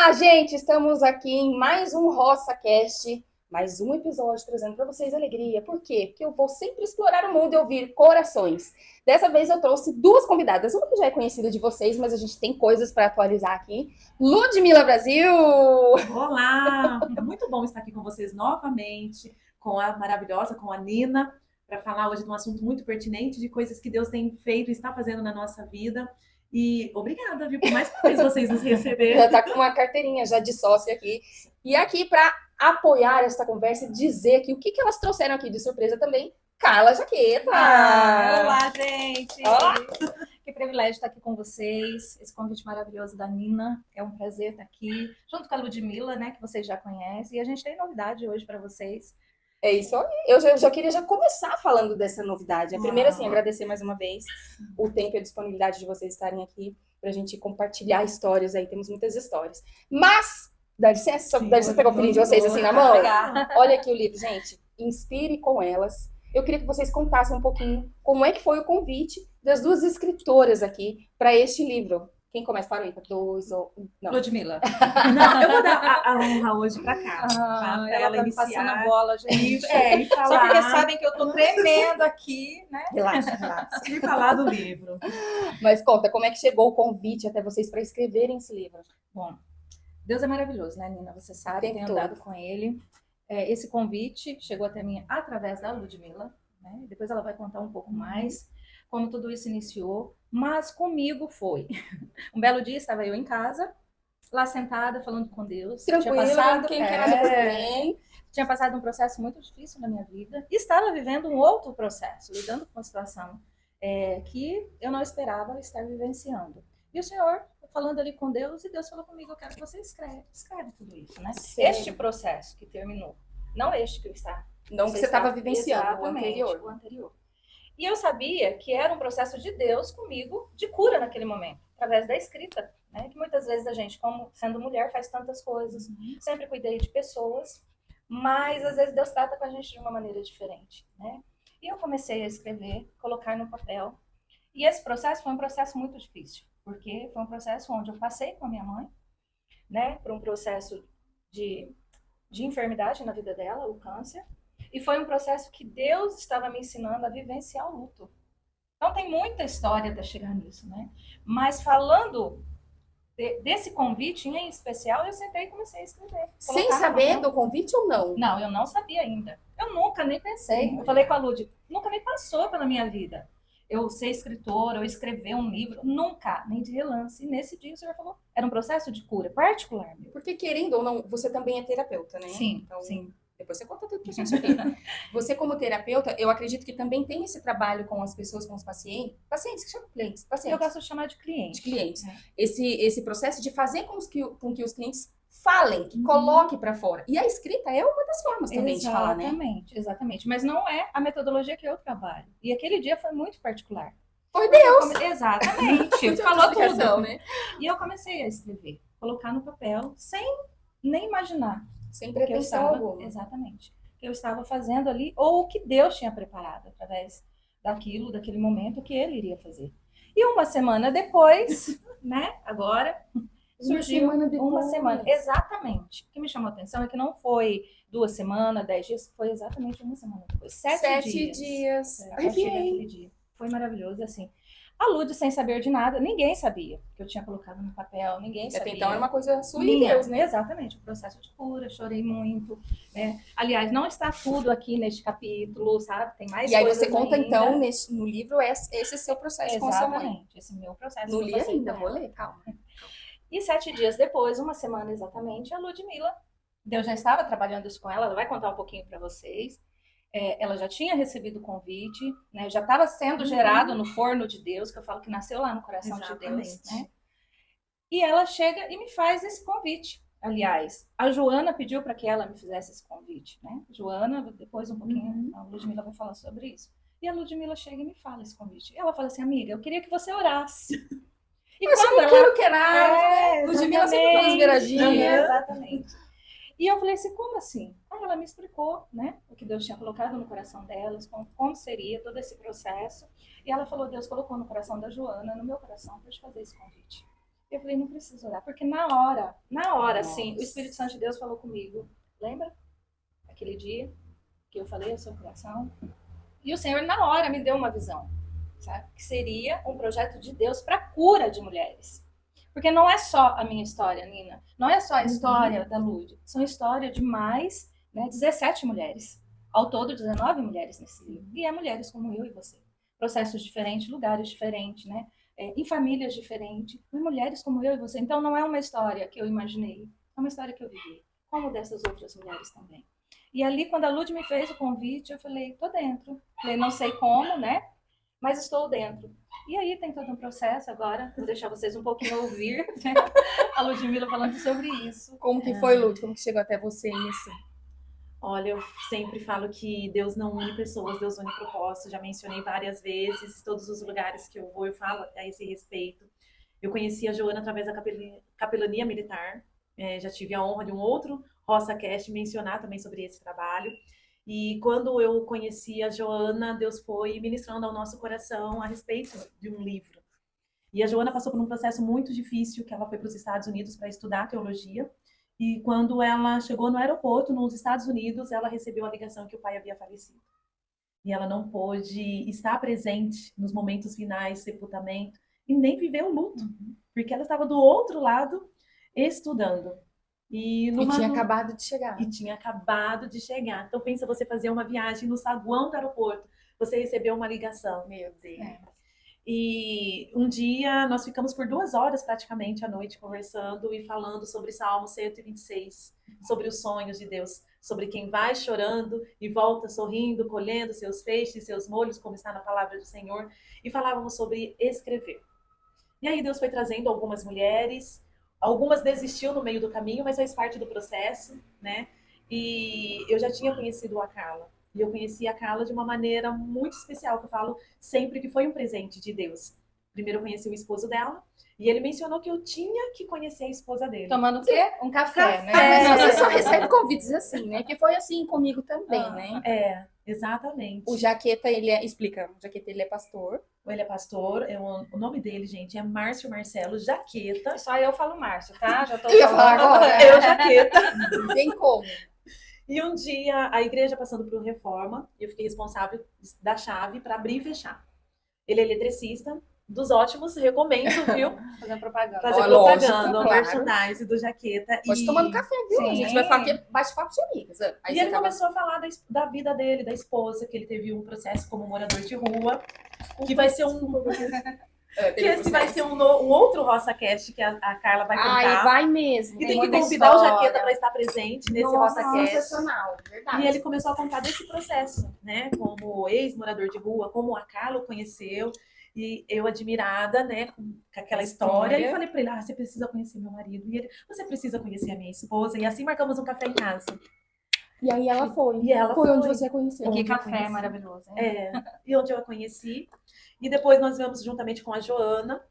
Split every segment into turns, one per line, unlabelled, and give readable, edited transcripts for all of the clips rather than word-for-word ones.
Olá, gente! Estamos aqui em mais um RoçaCast, mais um episódio trazendo para vocês alegria. Por quê? Porque eu vou sempre explorar o mundo e ouvir corações. Dessa vez eu trouxe duas convidadas, uma que já é conhecida de vocês, mas a gente tem coisas para atualizar aqui. Ludmila Brasil!
Olá! É muito bom estar aqui com vocês novamente, com a maravilhosa, com a Nina, para falar hoje de um assunto muito pertinente, de coisas que Deus tem feito e está fazendo na nossa vida. E obrigada, viu, por mais uma vez vocês nos
Já
receberem.
está com uma carteirinha já de sócia aqui. E aqui para apoiar esta conversa e dizer aqui o que elas trouxeram aqui de surpresa também, Carla Jaqueta!
Olá, gente!
Olá.
Que privilégio estar aqui com vocês. Esse convite maravilhoso da Nina. É um prazer estar aqui, junto com a Ludmila, né, que vocês já conhecem. E a gente tem novidade hoje para vocês.
É isso aí. Eu já queria já começar falando dessa novidade. Primeiro, assim, agradecer mais uma vez o tempo e a disponibilidade de vocês estarem aqui para a gente compartilhar histórias aí. Temos muitas histórias. Mas, dá licença, pegar o filhinho de vocês assim na mão? Olha aqui o livro, gente. Inspire com elas. Eu queria que vocês contassem um pouquinho como é que foi o convite das duas escritoras aqui para este livro. Quem começa para aí? Dois ou não?
Ludmila.
Não, eu vou dar a honra hoje para cá, para ela
tá
iniciar.
passando a bola, gente.
E falar.
Só porque sabem que eu tô tremendo aqui, né?
Relaxa.
E falar do livro.
Mas conta, como é que chegou o convite até vocês para escreverem esse livro?
Bom, Deus é maravilhoso, né, Nina? Você sabe, tenho andado com ele. Esse convite chegou até mim através da Ludmila, né? Depois ela vai contar um pouco mais como tudo isso iniciou, mas comigo foi. Um belo dia estava eu em casa, lá sentada, falando com Deus.
Tranquilo, quem quer nada por ninguém.
Tinha passado um processo muito difícil na minha vida e estava vivendo um outro processo, lidando com uma situação que eu não esperava estar vivenciando. E o Senhor falando ali com Deus, e Deus falou comigo: eu quero que você escreve tudo isso, né?
Sério?
Este processo que terminou, não este que está.
Não que você estava vivenciando,
exatamente, o anterior. E eu sabia que era um processo de Deus comigo, de cura naquele momento, através da escrita, né? Que muitas vezes a gente, como sendo mulher, faz tantas coisas, sempre cuidei de pessoas, mas às vezes Deus trata com a gente de uma maneira diferente, né? E eu comecei a escrever, colocar no papel. E esse processo foi um processo muito difícil, porque foi um processo onde eu passei com a minha mãe, né, por um processo de enfermidade na vida dela, o câncer, e foi um processo que Deus estava me ensinando a vivenciar o luto. Então tem muita história até chegar nisso, né? Mas falando desse convite em especial, eu sentei e comecei a escrever.
Sem saber do convite ou não?
Não, eu não sabia ainda. Eu nunca nem pensei. Eu falei com a Lud, nunca nem passou pela minha vida eu ser escritora, ou escrever um livro, nunca, nem de relance. E nesse dia o senhor falou, era um processo de cura particular meu.
Porque querendo ou não, você também é terapeuta, né?
Sim,
então,
sim.
Depois você conta tudo pra gente aqui. Você como terapeuta, eu acredito que também tem esse trabalho com as pessoas, com os pacientes. Pacientes, que chamam clientes? Pacientes.
Eu gosto de chamar de cliente.
De clientes. Esse processo de fazer com que os clientes falem, que coloquem para fora. E a escrita é uma das formas também de falar, né?
Exatamente. Mas não é a metodologia que eu trabalho. E aquele dia foi muito particular.
Foi Deus!
Exatamente. Falou tudo, né? E eu comecei a escrever, colocar no papel, sem nem imaginar.
Sem pretensão alguma.
Exatamente. O que eu estava fazendo ali, ou o que Deus tinha preparado através daquele momento que Ele iria fazer. E uma semana depois, né, agora, surgiu uma semana. Exatamente. O que me chamou a atenção é que não foi 2 semanas, 10 dias, foi exatamente uma semana depois. 7 dias. Aquele dia. Foi maravilhoso, assim. A Lud, sem saber de nada, ninguém sabia que eu tinha colocado no papel, ninguém sabia.
Então era uma coisa sua e Deus, né?
Exatamente, o processo de cura, chorei muito, né? Aliás, não está tudo aqui neste capítulo, sabe? Tem mais coisas.
E aí você conta ainda. Então, no livro, esse seu processo com a sua mãe.
Exatamente, esse meu processo.
Não li ainda, vou ler, calma.
E 7 dias depois, uma semana exatamente, a Ludmila, Deus já estava trabalhando isso com ela vai contar um pouquinho para vocês. Ela já tinha recebido o convite, né? Já estava sendo gerado no forno de Deus, que eu falo que nasceu lá no coração de Deus, né? E ela chega e me faz esse convite. Aliás, a Joana pediu para que ela me fizesse esse convite, né? Joana, depois um pouquinho, a Ludmila vai falar sobre isso. E a Ludmila chega e me fala esse convite. E ela fala assim, amiga, eu queria que você orasse.
E mas quando eu não quero que nada. Ludmila sempre faz viradinha.
Exatamente. E eu falei assim, como assim? Aí ela me explicou, né, o que Deus tinha colocado no coração delas, como seria todo esse processo. E ela falou, Deus colocou no coração da Joana, no meu coração, para te fazer esse convite. Eu falei, não preciso orar, porque na hora, assim, o
Nossa.
Espírito Santo de Deus falou comigo. Lembra? Aquele dia que eu falei ao seu coração. E o Senhor, na hora, me deu uma visão, sabe? Que seria um projeto de Deus para cura de mulheres. Porque não é só a minha história, Nina. Não é só a história da Lud. São história de mais, né, 17 mulheres. Ao todo, 19 mulheres nesse livro. E é mulheres como eu e você. Processos diferentes, lugares diferentes, né? Em famílias diferentes. E mulheres como eu e você. Então, não é uma história que eu imaginei. É uma história que eu vivi. Como dessas outras mulheres também. E ali, quando a Lud me fez o convite, eu falei, tô dentro. Falei, não sei como, né? Mas estou dentro. E aí tem todo um processo agora. Vou deixar vocês um pouquinho ouvir, né? A Ludmilla falando sobre isso.
Como que foi, Lud? Como que chegou até você isso?
Olha, eu sempre falo que Deus não une pessoas, Deus une propósito. Já mencionei várias vezes, todos os lugares que eu vou, eu falo a esse respeito. Eu conheci a Joana através da capelania militar. Já tive a honra de um outro RoçaCast mencionar também sobre esse trabalho. E quando eu conheci a Joana, Deus foi ministrando ao nosso coração a respeito de um livro. E a Joana passou por um processo muito difícil, que ela foi para os Estados Unidos para estudar teologia. E quando ela chegou no aeroporto, nos Estados Unidos, ela recebeu a ligação que o pai havia falecido. E ela não pôde estar presente nos momentos finais, sepultamento, e nem viver o luto, porque ela estava do outro lado estudando.
E tinha acabado de chegar.
E tinha acabado de chegar. Então pensa você fazer uma viagem no saguão do aeroporto, você recebeu uma ligação.
Meu Deus.
E um dia nós ficamos por 2 horas praticamente à noite conversando e falando sobre Salmo 126, sobre os sonhos de Deus, sobre quem vai chorando e volta sorrindo, colhendo seus feixes, seus molhos, como está na palavra do Senhor, e falávamos sobre escrever. E aí Deus foi trazendo algumas mulheres, algumas desistiu no meio do caminho, mas faz parte do processo, né? E eu já tinha conhecido a Carla. E eu conheci a Carla de uma maneira muito especial, que eu falo sempre que foi um presente de Deus. Primeiro eu conheci o esposo dela, e ele mencionou que eu tinha que conhecer a esposa dele.
Tomando o quê? Um café, né?
Mas você só recebe convites assim, né? Que foi assim comigo também, né?
Exatamente.
O Jaqueta, explica, o Jaqueta, ele é pastor.
Ele é pastor, o nome dele, gente, é Márcio Marcelo Jaqueta.
Só eu falo Márcio, tá? Já tô
Eu ia falar agora.
Eu, Jaqueta.
Tem como.
E um dia, a igreja passando por reforma, eu fiquei responsável da chave para abrir e fechar. Ele é eletricista, dos ótimos, recomendo, viu?
Fazendo propaganda.
Fazer
Lógico,
propaganda, o
claro.
merchandise do Jaqueta.
Pode tomando café, viu?
Sim.
A gente vai falar que é bate-papo de amigas. Aí
E ele começou a falar da vida dele, da esposa, que ele teve um processo como morador de rua, que vai ser que esse vai ser um outro RoçaCast que a Carla vai contar.
Ai, vai mesmo.
E tem que convidar o Jaqueta para estar presente nesse RoçaCast.
Sensacional, verdade.
E ele começou a contar desse processo, né? Como ex-morador de rua, como a Carla o conheceu. E eu admirada, né, com aquela história. E falei para ele, você precisa conhecer meu marido. E ele, você precisa conhecer a minha esposa. E assim marcamos um café em casa.
E aí ela foi.
E ela
foi onde você conheceu.
Que café maravilhoso, hein?
E onde eu a conheci. E depois nós vamos juntamente com a Joana,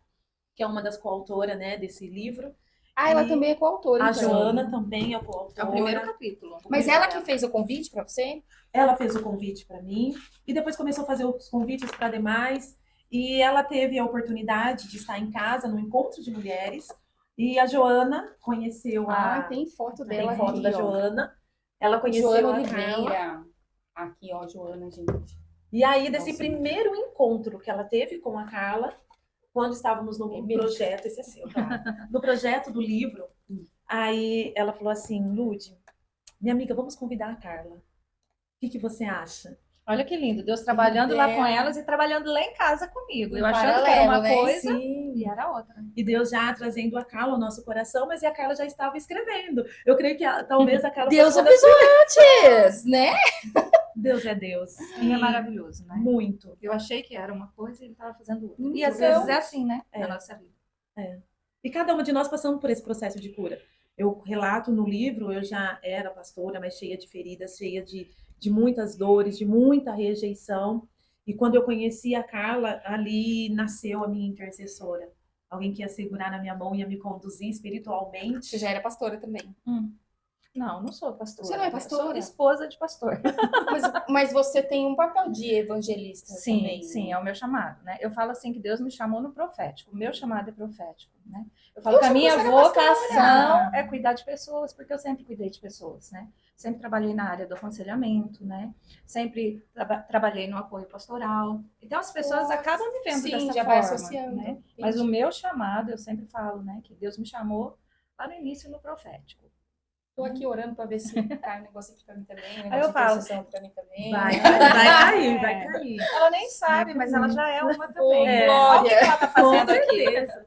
que é uma das coautoras, né, desse livro.
Ela também é coautora.
A
então.
Joana também é coautora.
É o primeiro capítulo.
Mas ela que fez o convite para você?
Ela fez o convite para mim. E depois começou a fazer os convites para demais. E ela teve a oportunidade de estar em casa, no encontro de mulheres. E a Joana conheceu
tem foto dela.
Tem foto
aqui,
da
ó.
Joana. Ela conheceu
Joana
a Carla.
Oliveira. Aqui, ó, Joana, gente.
E aí, desse primeiro encontro que ela teve com a Carla, quando estávamos no projeto, esse é seu, tá? No projeto do livro, aí ela falou assim, Lud, minha amiga, vamos convidar a Carla. O que você acha?
Olha que lindo, Deus trabalhando lá com elas e trabalhando lá em casa comigo. Eu achando que era uma coisa e era outra.
E Deus já trazendo a Carla ao nosso coração, mas a Carla já estava escrevendo. Eu creio que talvez a Carla
Deus
fosse
avisou antes, né?
Deus é Deus.
E é maravilhoso, né?
Muito.
Eu achei que era uma coisa e ele estava fazendo outra.
Muito
E às
bom.
vezes é assim, né? Na nossa vida.
E cada uma de nós passamos por esse processo de cura. Eu relato no livro, eu já era pastora, mas cheia de feridas, cheia de muitas dores, de muita rejeição. E quando eu conheci a Carla, ali nasceu a minha intercessora. Alguém que ia segurar na minha mão, ia me conduzir espiritualmente.
Você já era pastora também.
Não, não sou pastora.
Você não é
Eu sou
pastora?
esposa de pastor.
Mas você tem um papel de evangelista
Sim,
também.
sim, é o meu chamado, né? Eu falo assim que Deus me chamou no profético. O meu chamado é profético, né? Eu falo
Eu
que a
achei que
minha
você era
vocação é cuidar de pessoas, porque eu sempre cuidei de pessoas, né? Sempre trabalhei na área do aconselhamento, né? Sempre trabalhei no apoio pastoral. Então as pessoas acabam me vendo
Sim,
dessa
já
forma,
vai associando.
né?
Entendi.
Mas o meu chamado, eu sempre falo, né? Que Deus me chamou lá no início no profético.
Tô aqui orando pra ver se cai um negócio aqui pra mim também, um
Aí
negócio
eu
de
falo,
intercessão pra mim também.
Vai cair, vai cair.
Ela nem sabe, mas ela já é uma
Ô,
também.
É.
Olha o que
Glória!
ela tá
Com
fazendo aqui.
certeza.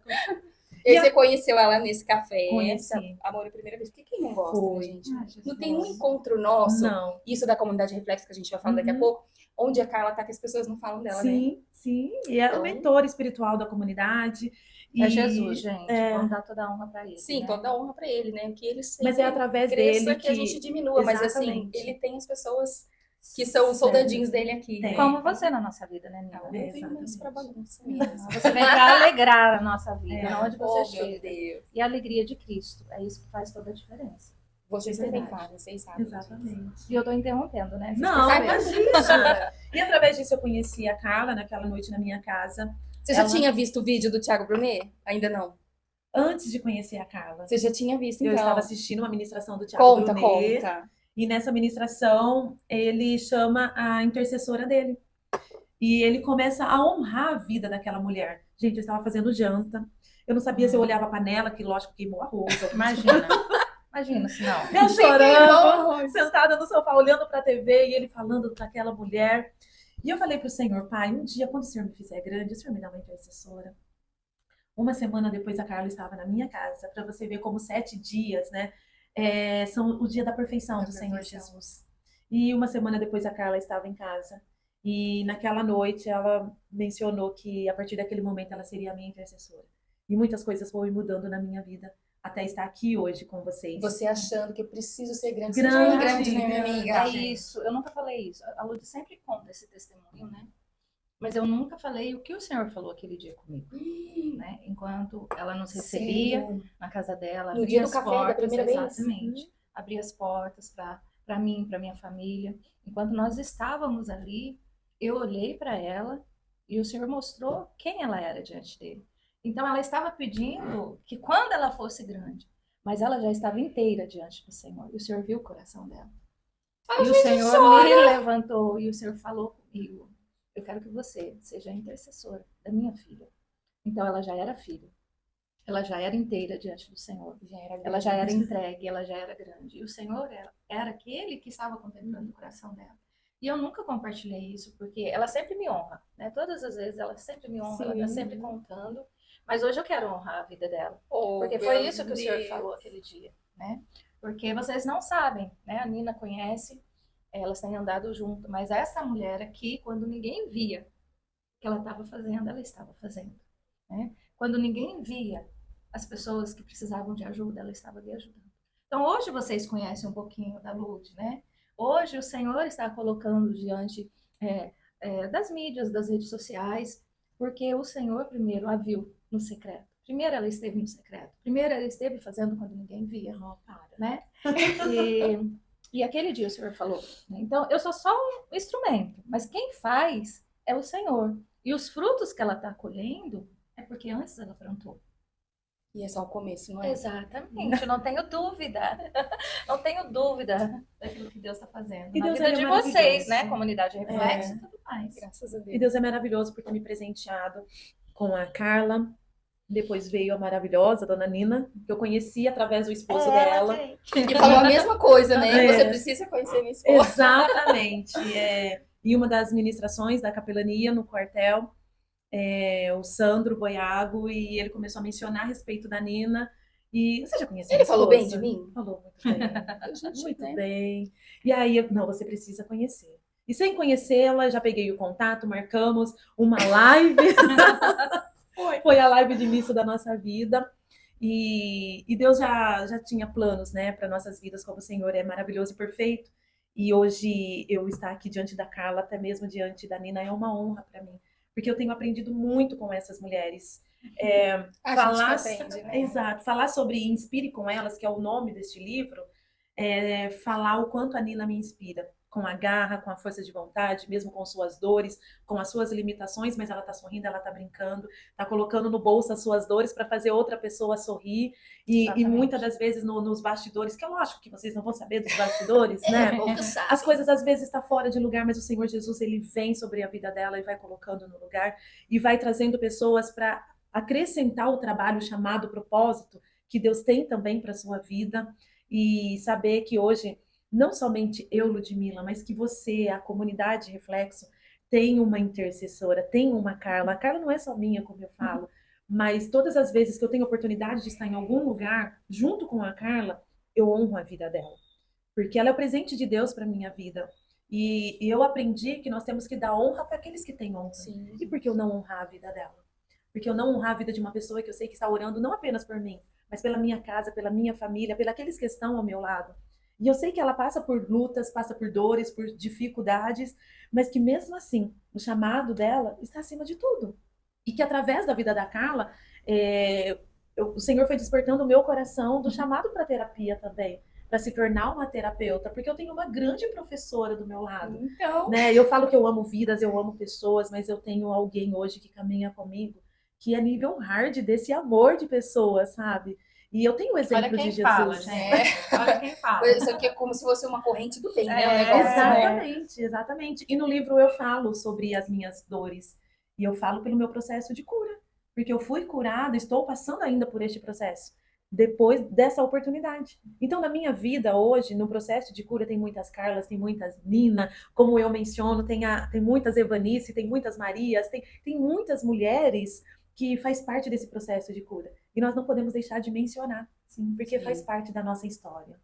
E aí você conheceu ela nesse café,
Conheci.
Amor à Primeira Vez. Por que quem não gosta,
Foi.
né, gente?
Ai, Jesus.
Não tem um encontro nosso,
Não.
isso da comunidade Reflexo que a gente vai falar daqui a pouco, onde a Carla tá que as pessoas não falam dela, né?
Sim, sim. E é
Então-
o mentor espiritual da comunidade.
É
E-
Jesus, gente.
é.
Vamos dar toda a honra pra ele.
Sim,
né?
toda honra pra ele, né? Que ele sempre
Mas é através
cresça,
dele
que a gente diminua, mas assim,
Exatamente.
ele tem as pessoas que são os soldadinhos dele aqui,
Tem.
né?
Como você na nossa vida, né, Nina?
Eu venho mais
Exatamente.
pra bagunça mesmo.
Você vem pra alegrar a nossa vida,
É.
onde você
Oh, meu
chega.
Deus.
E a alegria de Cristo. É isso que faz toda a diferença.
Vocês
É
também
verdade.
fazem, vocês sabem.
Exatamente.
E eu tô interrompendo, né? Vocês
Não,
perceberam?
imagina. E através disso eu conheci a Carla naquela noite na minha casa.
Você já
Ela-
tinha visto o vídeo do Thiago Brunet? Ainda não.
Antes de conhecer a Carla,
Você já tinha visto,
eu
então.
estava assistindo uma ministração do Thiago
Conta,
Brunet.
conta.
E nessa ministração, ele chama a intercessora dele. E ele começa a honrar a vida daquela mulher. Gente, eu estava fazendo janta. Eu não sabia se eu olhava a panela, que lógico queimou arroz.
Imagina. Imagina se não.
Eu chorando, sentada no sofá, olhando para a TV e ele falando para aquela mulher. E eu falei para o Senhor, Pai, um dia, quando o Senhor me fizer grande, o Senhor me dá uma intercessora. Uma semana depois, a Carla estava na minha casa, para você ver como 7 dias, né, são o dia da perfeição do Senhor Jesus. E uma semana depois, a Carla estava em casa. E naquela noite, ela mencionou que, a partir daquele momento, ela seria a minha intercessora. E muitas coisas foram mudando na minha vida, até estar aqui hoje com vocês.
Você achando que eu preciso ser grande.
Grande,
Seja grande, né, minha
grande.
amiga?
É isso. Eu nunca falei isso. A Lud sempre conta esse testemunho, né? Mas eu nunca falei o que o Senhor falou aquele dia comigo, né? Enquanto ela nos recebia
Sério?
na casa dela,
No
abria
dia do
as
café, da
portas,
primeira vez?
exatamente. Abria as portas para mim, para minha família. Enquanto nós estávamos ali, eu olhei para ela e o Senhor mostrou quem ela era diante dele. Então ela estava pedindo que quando ela fosse grande, mas ela já estava inteira diante do Senhor. E o Senhor viu o coração dela. E o Senhor me levantou e o Senhor falou comigo: eu quero que você seja a intercessora da minha filha. Então ela já era filha. Ela já era inteira diante do Senhor. Ela já era entregue, ela já era grande. E o Senhor era aquele que estava contemplando o coração dela. E eu nunca compartilhei isso, porque ela sempre me honra, né? Todas as vezes ela sempre me honra, ela está sempre contando. Mas hoje eu quero honrar a vida dela.
Oh,
Porque foi
meu
isso que o Senhor
Deus.
falou aquele dia, né? Porque vocês não sabem, né? A Nina conhece, elas têm andado junto, mas essa mulher aqui, quando ninguém via o que ela estava fazendo, ela estava fazendo, né? Quando ninguém via as pessoas que precisavam de ajuda, ela estava ali ajudando. Então hoje vocês conhecem um pouquinho da Lud, né? Hoje o Senhor está colocando diante das mídias, das redes sociais, porque o Senhor primeiro a viu no secreto. Primeiro ela esteve no secreto. Primeiro ela esteve fazendo quando ninguém via, né? E aquele dia o Senhor falou, né? Então eu sou só um instrumento, mas quem faz é o Senhor. E os frutos que ela está colhendo é porque antes ela plantou.
E é só o começo, não é?
Exatamente, não tenho dúvida. Não tenho dúvida daquilo que Deus está fazendo.
E
Na
Deus,
vida
ele é
de vocês,
maravilhoso.
né? Comunidade Reflexo e tudo mais.
Graças a Deus.
E Deus é maravilhoso por ter me presenteado com a Carla. Depois veio a maravilhosa Dona Nina, que eu conheci através do esposo dela.
E falou a mesma coisa, né?
É.
Você precisa conhecer minha esposa.
Exatamente. E uma das ministrações da capelania no quartel, o Sandro Boiago, e ele começou a mencionar a respeito da Nina. E você já conhece
Ele
minha
falou
esposa?
bem de mim?
Falou muito bem.
Gente,
Muito
né?
bem. E aí, não, você precisa conhecer. E sem conhecê-la, já peguei o contato, marcamos uma live. Foi a live de início da nossa vida. E Deus já tinha planos, né, para nossas vidas, como o Senhor é maravilhoso e perfeito. E hoje eu estar aqui diante da Carla, até mesmo diante da Nina, é uma honra para mim. Porque eu tenho aprendido muito com essas mulheres.
A
Falar,
gente aprende, né?
exato, falar sobre Inspire com Elas, que é o nome deste livro, falar o quanto a Nina me inspira. Com a garra, com a força de vontade, mesmo com suas dores, com as suas limitações, mas ela tá sorrindo, ela tá brincando, tá colocando no bolso as suas dores para fazer outra pessoa sorrir. E muitas das vezes nos bastidores, que é lógico que vocês não vão saber dos bastidores, né? As coisas às vezes estão fora de lugar, mas o Senhor Jesus, ele vem sobre a vida dela e vai colocando no lugar e vai trazendo pessoas para acrescentar o trabalho chamado propósito que Deus tem também para sua vida. E saber que hoje, não somente eu, Ludmila, mas que você, a comunidade Reflexo, tem uma intercessora, tem uma Carla. A Carla não é só minha, como eu falo, mas todas as vezes que eu tenho oportunidade de estar em algum lugar, junto com a Carla, eu honro a vida dela. Porque ela é o presente de Deus para minha vida. E eu aprendi que nós temos que dar honra para aqueles que têm honra.
Sim.
E por que eu não honrar a vida dela? Porque eu não honrar a vida de uma pessoa que eu sei que está orando não apenas por mim, mas pela minha casa, pela minha família, pela aqueles que estão ao meu lado. E eu sei que ela passa por lutas, passa por dores, por dificuldades, mas que mesmo assim, o chamado dela está acima de tudo. E que através da vida da Carla, o Senhor foi despertando o meu coração do chamado para terapia também, para se tornar uma terapeuta, porque eu tenho uma grande professora do meu lado.
Então,
Né? Eu falo que eu amo vidas, eu amo pessoas, mas eu tenho alguém hoje que caminha comigo, que é nível hard desse amor de pessoas, sabe? E eu tenho o exemplo de Jesus.
Fala, gente. Olha quem fala.
Isso aqui é como se fosse uma corrente do bem, né? O negócio,
Exatamente, exatamente. E no livro eu falo sobre as minhas dores. E eu falo pelo meu processo de cura. Porque eu fui curada, estou passando ainda por este processo. Depois dessa oportunidade. Então, na minha vida hoje, no processo de cura, tem muitas Carlas, tem muitas Nina, como eu menciono, tem muitas Evanice, tem muitas Marias, tem muitas mulheres que faz parte desse processo de cura. E nós não podemos deixar de mencionar, porque faz parte da nossa história.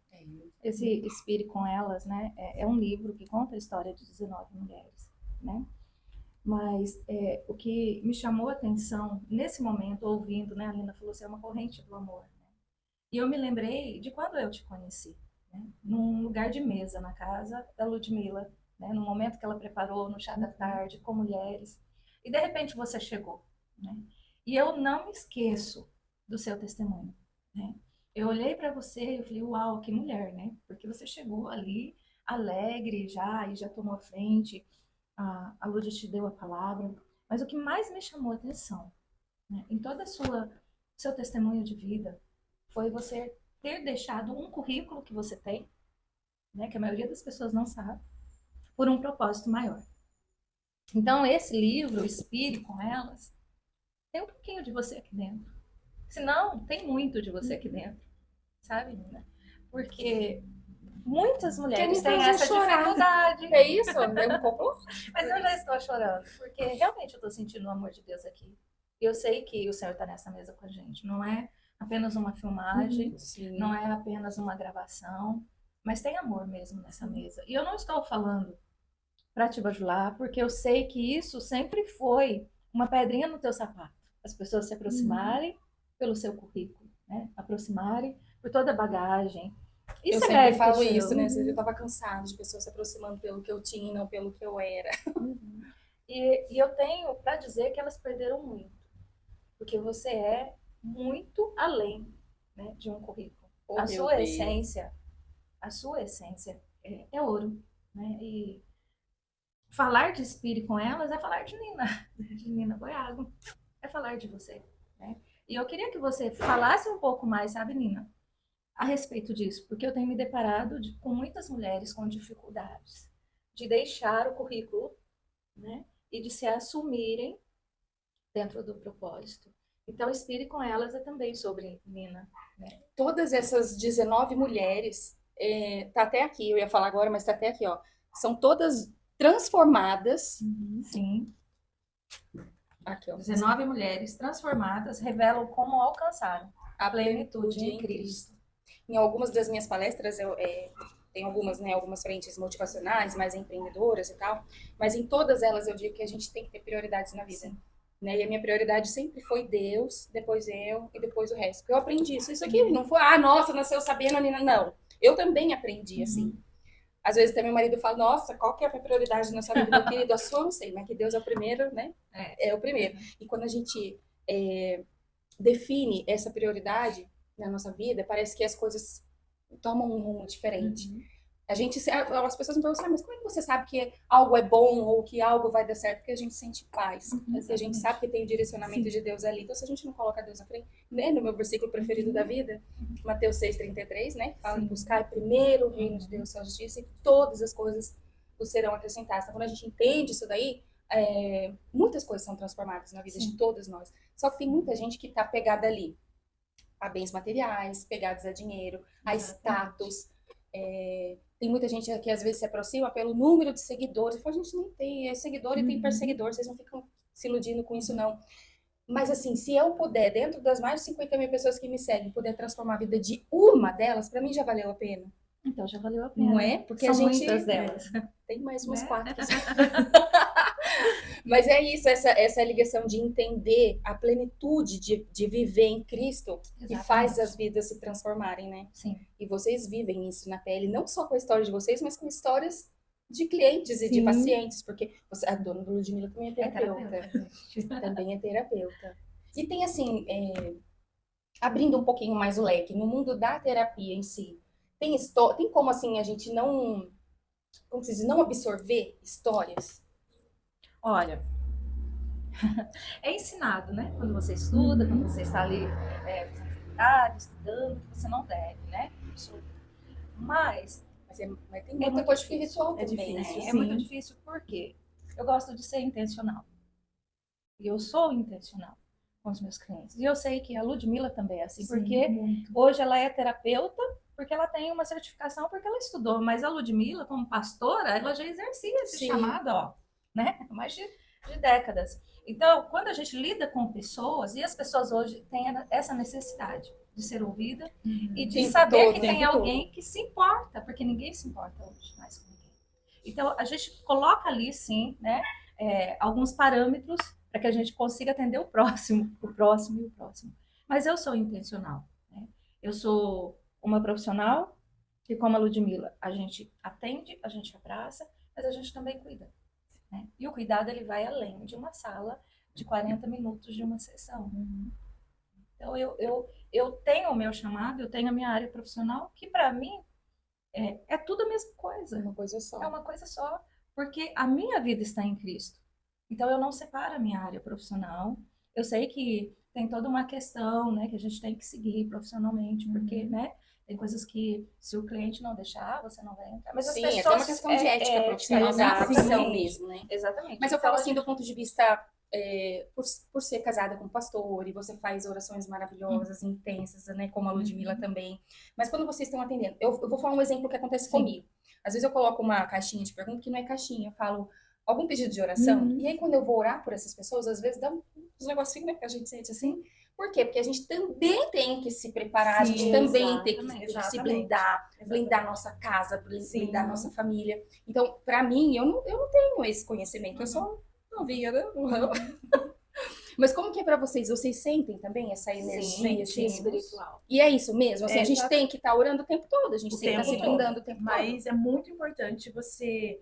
Esse Inspire com Elas, né, é um livro que conta a história de 19 mulheres, né? Mas o que me chamou a atenção nesse momento, ouvindo, né, a Nina falou assim, é uma corrente do amor. Né? E eu me lembrei de quando eu te conheci, né? Num lugar de mesa na casa da Ludmila, né? No momento que ela preparou no chá da tarde com mulheres. E de repente você chegou, né? E eu não me esqueço do seu testemunho, né? Eu olhei para você e eu falei, uau, que mulher, né? Porque você chegou ali alegre já e já tomou a frente, a Lud te deu a palavra. Mas o que mais me chamou a atenção, né, em toda seu testemunho de vida, foi você ter deixado um currículo que você tem, né, que a maioria das pessoas não sabe, por um propósito maior. Então, esse livro, Inspire com Elas, tem um pouquinho de você aqui dentro. Se não, tem muito de você aqui dentro, sabe, Nina? Porque muitas mulheres têm essa dificuldade.
É isso? É um complô?
Mas eu já estou chorando, porque realmente eu estou sentindo o amor de Deus aqui. E eu sei que o Senhor está nessa mesa com a gente. Não é apenas uma filmagem, não é apenas uma gravação, mas tem amor mesmo nessa mesa. E eu não estou falando para te bajular, porque eu sei que isso sempre foi uma pedrinha no teu sapato. As pessoas se aproximarem pelo seu currículo, né? Aproximarem por toda a bagagem.
Isso eu sempre falo isso, né? Eu estava cansada de pessoas se aproximando pelo que eu tinha e não pelo que eu era.
E eu tenho para dizer que elas perderam muito. Porque você é muito além, né, de um currículo. A sua essência é ouro, né? E falar de Inspire com Elas é falar de Nina Boiago. É falar de você, né? E eu queria que você falasse um pouco mais, sabe, Nina, a respeito disso, porque eu tenho me deparado com muitas mulheres com dificuldades de deixar o currículo, né, e de se assumirem dentro do propósito. Então, Inspire com Elas é também sobre Nina. Né?
Todas essas 19 mulheres, tá até aqui, eu ia falar agora, mas tá até aqui, ó. São todas transformadas.
Sim.
Aqui, ó.
19 mulheres transformadas revelam como alcançaram a plenitude em Cristo.
Em algumas das minhas palestras, eu tenho algumas, né, algumas frentes motivacionais, mais empreendedoras e tal, mas em todas elas eu digo que a gente tem que ter prioridades na vida. Né? E a minha prioridade sempre foi Deus, depois eu e depois o resto. Porque eu aprendi isso. Isso aqui não foi, nossa, nasceu sabendo, Nina. Não. Eu também aprendi assim. Às vezes até meu marido fala, nossa, qual que é a minha prioridade na sua vida, meu querido? A sua eu não sei, mas que Deus é o primeiro, né? É o primeiro. E quando a gente define essa prioridade na nossa vida, parece que as coisas toma um rumo diferente. As pessoas me perguntam, mas como é que você sabe que algo é bom ou que algo vai dar certo? Porque a gente sente paz. Porque a gente sabe que tem o direcionamento de Deus ali. Então, se a gente não coloca Deus à frente, né? No meu versículo preferido da vida, Mateus 6,33, né? Fala em buscar primeiro o reino de Deus, sua justiça, e todas as coisas os serão acrescentadas. Então, quando a gente entende isso daí, muitas coisas são transformadas na vida de todas nós. Só que tem muita gente que está pegada ali a bens materiais, pegados a dinheiro, a status. Tem muita gente que às vezes se aproxima pelo número de seguidores. Fala, a gente nem tem seguidor e tem perseguidor, vocês não ficam se iludindo com isso, não. Mas assim, se eu puder, dentro das mais de 50 mil pessoas que me seguem, puder transformar a vida de uma delas, para mim já valeu a pena.
Então já valeu a pena.
Não é? Porque
São
a gente
muitas delas.
Tem mais umas 4. Mas é isso, essa ligação de entender a plenitude de viver em Cristo que faz as vidas se transformarem, né?
Sim.
E vocês vivem isso na pele, não só com a história de vocês, mas com histórias de clientes e de pacientes, porque a dona do Ludmilla também é terapeuta. Também é terapeuta. E tem assim, abrindo um pouquinho mais o leque, no mundo da terapia em si, tem como assim a gente não, como se diz, não absorver histórias?
Olha, é ensinado, né? Quando você estuda, quando você está ali fazendo faculdade, estudando, que você não deve, né? Mas
tem muita coisa espiritual também,
difícil,
né?
É muito difícil porque eu gosto de ser intencional. E eu sou intencional com os meus clientes. E eu sei que a Ludmilla também é assim, porque hoje ela é terapeuta, porque ela tem uma certificação, porque ela estudou. Mas a Ludmilla, como pastora, ela já exercia esse chamado, ó, né? Mais de décadas. Então, quando a gente lida com pessoas, e as pessoas hoje têm essa necessidade de ser ouvida e de saber que tem alguém que se importa, porque ninguém se importa hoje mais com ninguém. Então, a gente coloca ali, sim, né, alguns parâmetros para que a gente consiga atender o próximo e o próximo. Mas eu sou intencional, né? Eu sou uma profissional que, como a Ludmilla, a gente atende, a gente abraça, mas a gente também cuida. Né? E o cuidado ele vai além de uma sala de 40 minutos de uma sessão. Então, eu tenho o meu chamado, eu tenho a minha área profissional, que para mim é tudo a mesma coisa.
É uma coisa só.
É uma coisa só, porque a minha vida está em Cristo. Então, eu não separo a minha área profissional. Eu sei que tem toda uma questão, né, que a gente tem que seguir profissionalmente, porque, né, tem coisas que, se o cliente não deixar, você não vai entrar. Mas as pessoas,
é uma questão de ética profissional, da profissão mesmo, né?
Exatamente.
Mas eu falo assim do ponto de vista, por ser casada com um pastor, e você faz orações maravilhosas, intensas, né? Como a Ludmilla também. Mas quando vocês estão atendendo, eu vou falar um exemplo que acontece comigo. Às vezes eu coloco uma caixinha de pergunta que não é caixinha, eu falo algum pedido de oração, e aí quando eu vou orar por essas pessoas, às vezes dá uns negocinhos, né? Que a gente sente assim. Por quê? Porque a gente também tem que se preparar, a gente também tem que se blindar a nossa casa, blindar a nossa família. Então, para mim, eu não tenho esse conhecimento, eu só não via, né? Mas como que é para vocês? Vocês sentem também essa energia assim, espiritual? E é isso mesmo? Assim, a gente tem que estar orando o tempo todo, a gente tem que estar se blindando o tempo todo.
Mas é muito importante você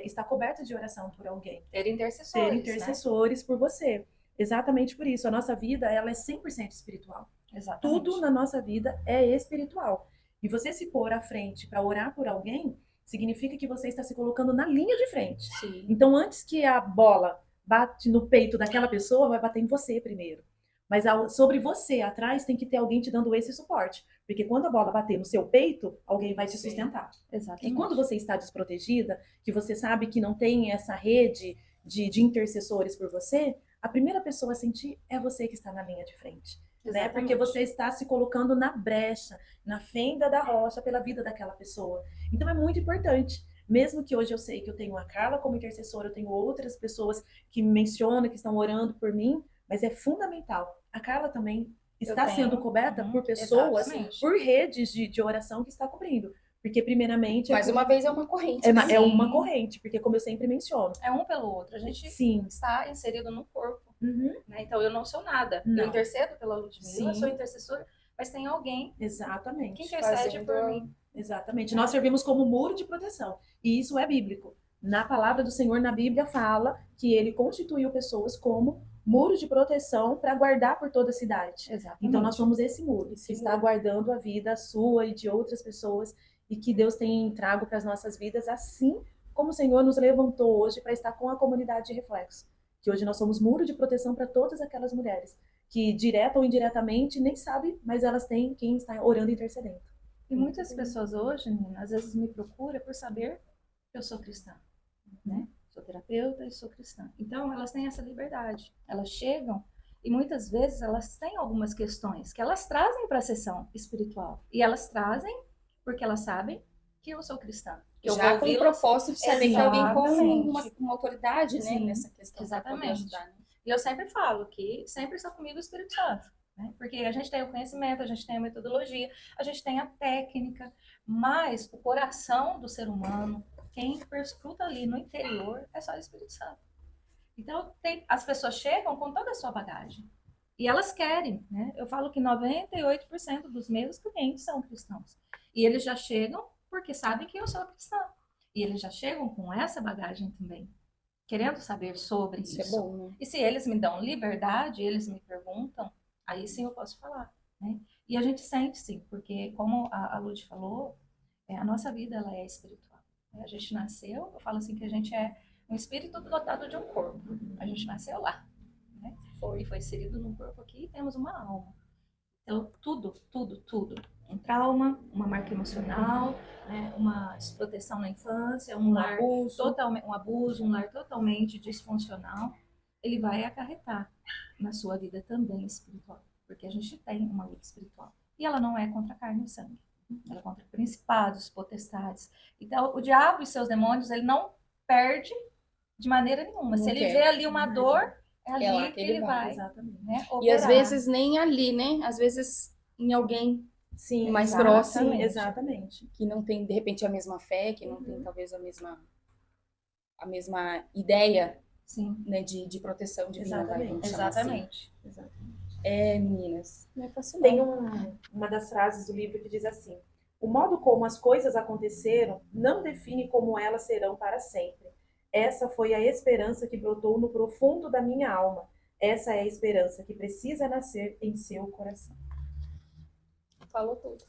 estar coberta de oração por alguém.
Ter intercessores,
né? Por você. Exatamente por isso. A nossa vida, ela é 100% espiritual.
Exatamente.
Tudo na nossa vida é espiritual. E você se pôr à frente para orar por alguém, significa que você está se colocando na linha de frente.
Sim.
Então, antes que a bola bate no peito daquela pessoa, vai bater em você primeiro. Mas sobre você, atrás, tem que ter alguém te dando esse suporte. Porque quando a bola bater no seu peito, alguém vai te sustentar.
Exatamente.
E quando você está desprotegida, que você sabe que não tem essa rede de intercessores por você, a primeira pessoa a sentir é você que está na linha de frente. Né? Porque você está se colocando na brecha, na fenda da rocha pela vida daquela pessoa. Então é muito importante. Mesmo que hoje eu sei que eu tenho a Carla como intercessora, eu tenho outras pessoas que me mencionam, que estão orando por mim, mas é fundamental. A Carla também está sendo coberta por pessoas, por redes de oração que está cobrindo. Porque, primeiramente...
Mais uma vez, é uma corrente.
É uma corrente, porque, como eu sempre menciono...
É um pelo outro. A gente está inserido no corpo. Né? Então, eu não sou nada. Eu intercedo pela Ludmilla, sou intercessora, mas tem alguém
que
intercede por mim.
Exatamente. Nós servimos como muro de proteção. E isso é bíblico. Na palavra do Senhor, na Bíblia, fala que ele constituiu pessoas como muro de proteção para guardar por toda a cidade.
Exatamente.
Então nós somos esse muro que
Esse
está
muro.
guardando a vida sua e de outras pessoas e que Deus tem trago para as nossas vidas, assim como o Senhor nos levantou hoje para estar com a comunidade de Reflexo. Que hoje nós somos muro de proteção para todas aquelas mulheres que, direta ou indiretamente, nem sabem, mas elas têm quem está orando e intercedendo.
E muitas pessoas hoje, Nina, às vezes me procuram por saber que eu sou cristã, né? Sou terapeuta e sou cristã. Então, elas têm essa liberdade. Elas chegam e muitas vezes elas têm algumas questões que elas trazem para a sessão espiritual. E elas trazem porque elas sabem que eu sou cristã. Que eu
Já
vou
com o
ouvi-las.
propósito de saber que é alguém com
Exatamente.
uma autoridade, né,
Sim,
nessa questão. pra poder
exatamente.
ajudar, né?
E eu sempre falo que sempre está comigo o Espírito Santo, né? Porque a gente tem o conhecimento, a gente tem a metodologia, a gente tem a técnica, mas o coração do ser humano, quem perscruta ali no interior, é só o Espírito Santo. Então, as pessoas chegam com toda a sua bagagem. E elas querem, né? Eu falo que 98% dos meus clientes são cristãos. E eles já chegam porque sabem que eu sou cristã. E eles já chegam com essa bagagem também, querendo saber sobre
Isso
isso.
é bom, né?
E se eles me dão liberdade, eles me perguntam, aí sim eu posso falar, né? E a gente sente sim, porque como a Lud falou, a nossa vida ela é espiritual. A gente nasceu, eu falo assim que a gente é um espírito dotado de um corpo. A gente nasceu lá, né? Foi inserido num corpo aqui e temos uma alma. Então, tudo. Um trauma, uma marca emocional, né? Uma desproteção na infância, um lar totalmente, um abuso, um lar totalmente disfuncional, ele vai acarretar na sua vida também espiritual, porque a gente tem uma luta espiritual. E ela não é contra a carne e o sangue. Ela é contra principados, potestades. Então, o diabo e seus demônios, ele não perde de maneira nenhuma. Se ele vê ali uma dor, é ali
lá
que ele vai,
Exatamente.
né,
E às
operar.
vezes nem ali, né? Às vezes em alguém
Sim,
mais
exatamente,
próximo,
exatamente.
que não tem, de repente, a mesma fé, que não tem talvez a mesma ideia,
Sim,
né, de proteção divina, vai, vamos chamar assim.
exatamente.
É, meninas, não é fácil
Tem
não.
uma das frases do livro que diz assim: o modo como as coisas aconteceram não define como elas serão para sempre. Essa foi a esperança que brotou no profundo da minha alma. Essa é a esperança que precisa nascer em seu coração.
Falou tudo.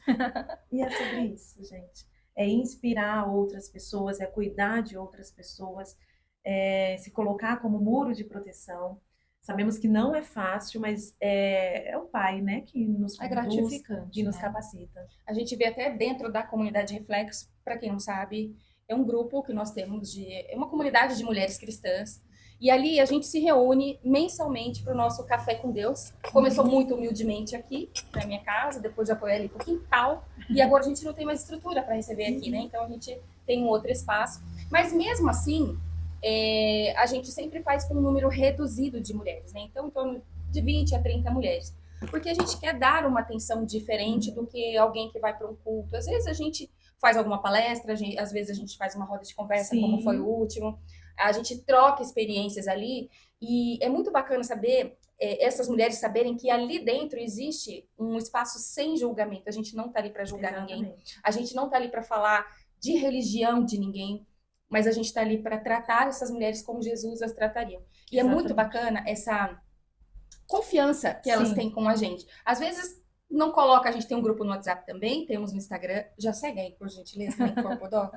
E é sobre isso, gente. É inspirar outras pessoas, é cuidar de outras pessoas, é se colocar como muro de proteção. Sabemos que não é fácil, mas é o Pai, né, que nos
É
conduz
gratificante,
e nos
né?
capacita.
A gente vê até dentro da comunidade Reflexo, para quem não sabe, é um grupo que nós temos é uma comunidade de mulheres cristãs. E ali a gente se reúne mensalmente para o nosso Café com Deus. Começou muito humildemente aqui, na minha casa, depois já foi ali pro quintal. E agora a gente não tem mais estrutura para receber aqui, né? Então a gente tem um outro espaço. Mas mesmo assim, a gente sempre faz com um número reduzido de mulheres, né? Então, em torno de 20 a 30 mulheres. Porque a gente quer dar uma atenção diferente do que alguém que vai para um culto. Às vezes a gente faz alguma palestra, às vezes a gente faz uma roda de conversa,
Sim.
como foi o último. A gente troca experiências ali e é muito bacana saber, essas mulheres saberem que ali dentro existe um espaço sem julgamento. A gente não tá ali para julgar ninguém.
Exatamente.
A gente não tá ali para falar de religião de ninguém, mas a gente tá ali para tratar essas mulheres como Jesus as trataria. E é muito bacana essa confiança que elas
Sim.
têm com a gente. Às vezes não coloca, a gente tem um grupo no WhatsApp também, temos no Instagram, já segue aí, por gentileza, nem for por dó,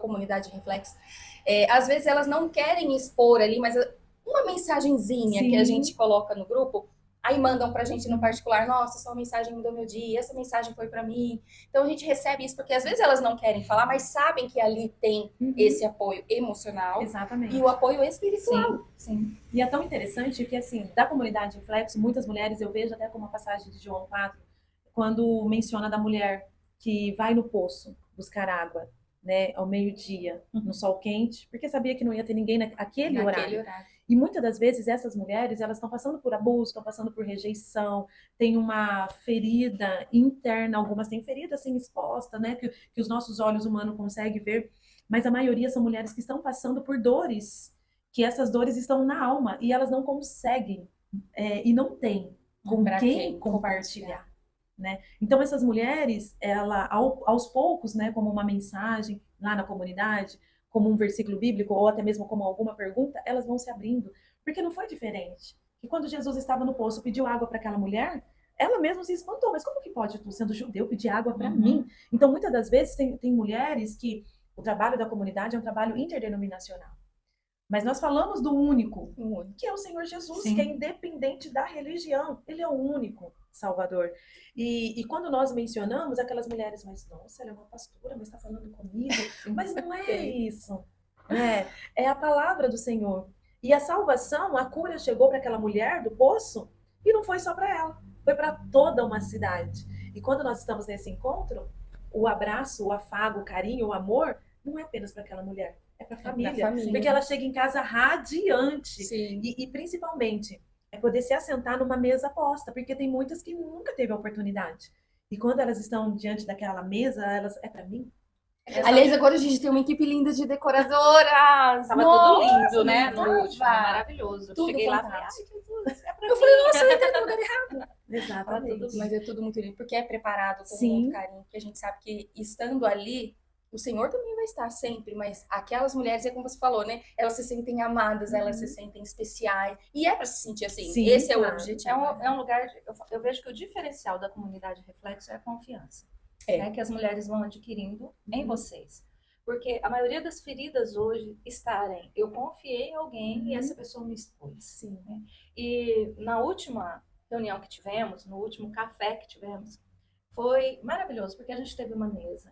@comunidade Reflexo. Às vezes elas não querem expor ali, mas uma mensagenzinha
Sim.
que a gente coloca no grupo, aí mandam pra gente no particular, nossa, sua mensagem mudou meu dia, essa mensagem foi pra mim. Então a gente recebe isso, porque às vezes elas não querem falar, mas sabem que ali tem esse apoio emocional
Exatamente.
e o apoio espiritual.
Sim. E é tão interessante que, assim, da comunidade Reflexo, muitas mulheres, eu vejo até como uma passagem de João 4, quando menciona da mulher que vai no poço buscar água, né, ao meio-dia, no sol quente, porque sabia que não ia ter ninguém naquele horário. E muitas das vezes essas mulheres, elas estão passando por abuso, estão passando por rejeição, tem uma ferida interna, algumas têm ferida assim exposta, né, que os nossos olhos humanos conseguem ver, mas a maioria são mulheres que estão passando por dores, que essas dores estão na alma e elas não conseguem e não têm com quem compartilhar. Né? Então essas mulheres, aos poucos, né, como uma mensagem lá na comunidade, como um versículo bíblico ou até mesmo como alguma pergunta, elas vão se abrindo, porque não foi diferente. que quando Jesus estava no poço, pediu água para aquela mulher, ela mesma se espantou. Mas como que pode, tu sendo judeu, pedir água para mim? Então, muitas das vezes, tem mulheres que o trabalho da comunidade é um trabalho interdenominacional. Mas nós falamos do único, que é o Senhor Jesus,
Sim.
que é independente da religião. Ele é o único Salvador. E quando nós mencionamos aquelas mulheres, mas nossa, ela é uma pastora, mas está falando comigo. Mas não é isso. É a palavra do Senhor. E a salvação, a cura chegou para aquela mulher do poço e não foi só para ela. Foi para toda uma cidade. E quando nós estamos nesse encontro, o abraço, o afago, o carinho, o amor, não é apenas para aquela mulher. É para a família, porque ela chega em casa radiante. E principalmente, é poder se assentar numa mesa posta, porque tem muitas que nunca teve a oportunidade. E quando elas estão diante daquela mesa, elas, é para mim?
Aliás, agora a gente tem uma equipe linda de decoradoras.
Tava tudo lindo, né? No último, maravilhoso.
Tudo
Cheguei lá e
fantástico.
falei, ai, Jesus, é pra
Eu
mim.
falei, nossa, eu entrei no lugar errado.
Exatamente.
Mas é tudo muito lindo, porque é preparado com
Sim.
muito carinho, porque a gente sabe que estando ali, o Senhor também vai estar sempre, mas aquelas mulheres, é como você falou, né? Elas se sentem amadas, elas se sentem especiais, e é para se sentir assim.
Sim,
esse é o
claro.
objetivo.
É um lugar, eu vejo que o diferencial da comunidade Reflexo é a confiança, né, que as mulheres vão adquirindo em vocês. Porque a maioria das feridas hoje estarem, eu confiei em alguém e essa pessoa me expôs.
Sim.
Né? E na última reunião que tivemos, no último café que tivemos, foi maravilhoso, porque a gente teve uma mesa.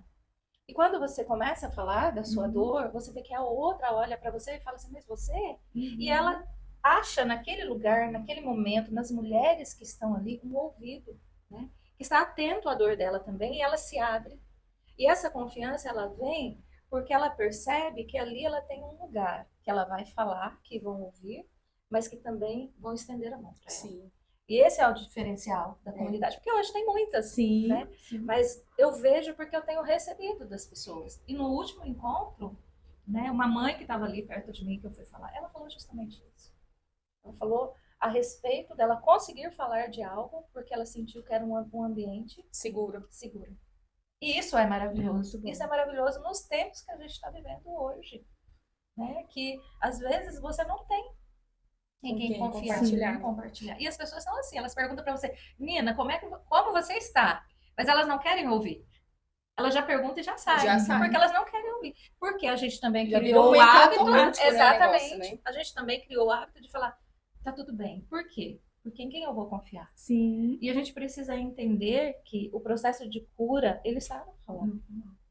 E quando você começa a falar da sua dor, você vê que a outra olha para você e fala assim, mas você? E ela acha naquele lugar, naquele momento, nas mulheres que estão ali, um ouvido, né? Que está atento à dor dela também, e ela se abre. E essa confiança, ela vem porque ela percebe que ali ela tem um lugar que ela vai falar, que vão ouvir, mas que também vão estender a mão para ela.
Sim.
E esse é o diferencial da comunidade, porque hoje tem muitas,
Sim.
né? Mas eu vejo porque eu tenho recebido das pessoas. E no último encontro, né, uma mãe que estava ali perto de mim, que eu fui falar, ela falou justamente isso. Ela falou a respeito dela conseguir falar de algo porque ela sentiu que era um ambiente seguro. E isso é maravilhoso. Isso é maravilhoso nos tempos que a gente está vivendo hoje, né? Que às vezes você não tem em quem confiar, compartilhar. E as pessoas são assim, elas perguntam para você, Nina, como você está? Mas elas não querem ouvir. Elas já perguntam e já saem. Porque elas não querem ouvir. Porque a gente também
Já
criou
virou
o hábito.
automático, né,
Exatamente.
o negócio, né?
A gente também criou o hábito de falar, tá tudo bem. Por quê? Porque em quem eu vou confiar?
Sim.
E a gente precisa entender que o processo de cura, ele está na palavra,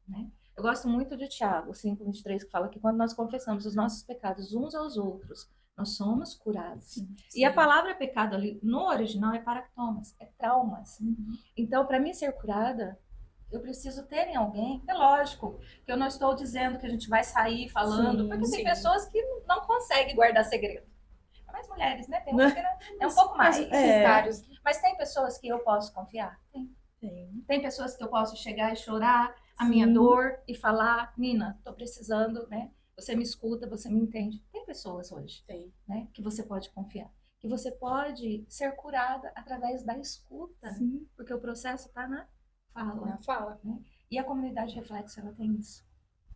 né? Eu gosto muito de Tiago 5:23, que fala que quando nós confessamos os nossos pecados uns aos outros, nós somos curados. Sim. E a palavra pecado ali, no original, é paractomas, é traumas. Então, para mim ser curada, eu preciso ter em alguém, é lógico, que eu não estou dizendo que a gente vai sair falando, porque tem pessoas que não conseguem guardar segredo. Mais mulheres, né? Tem umas que é um pouco mais. Mas tem pessoas que eu posso confiar? Tem pessoas que eu posso chegar e chorar a minha dor e falar, Nina, tô precisando, né? Você me escuta, você me entende. Tem pessoas hoje, né? Que você pode confiar. Que você pode ser curada através da escuta. Porque o processo está na fala. Né? E a comunidade Reflexo, ela tem isso.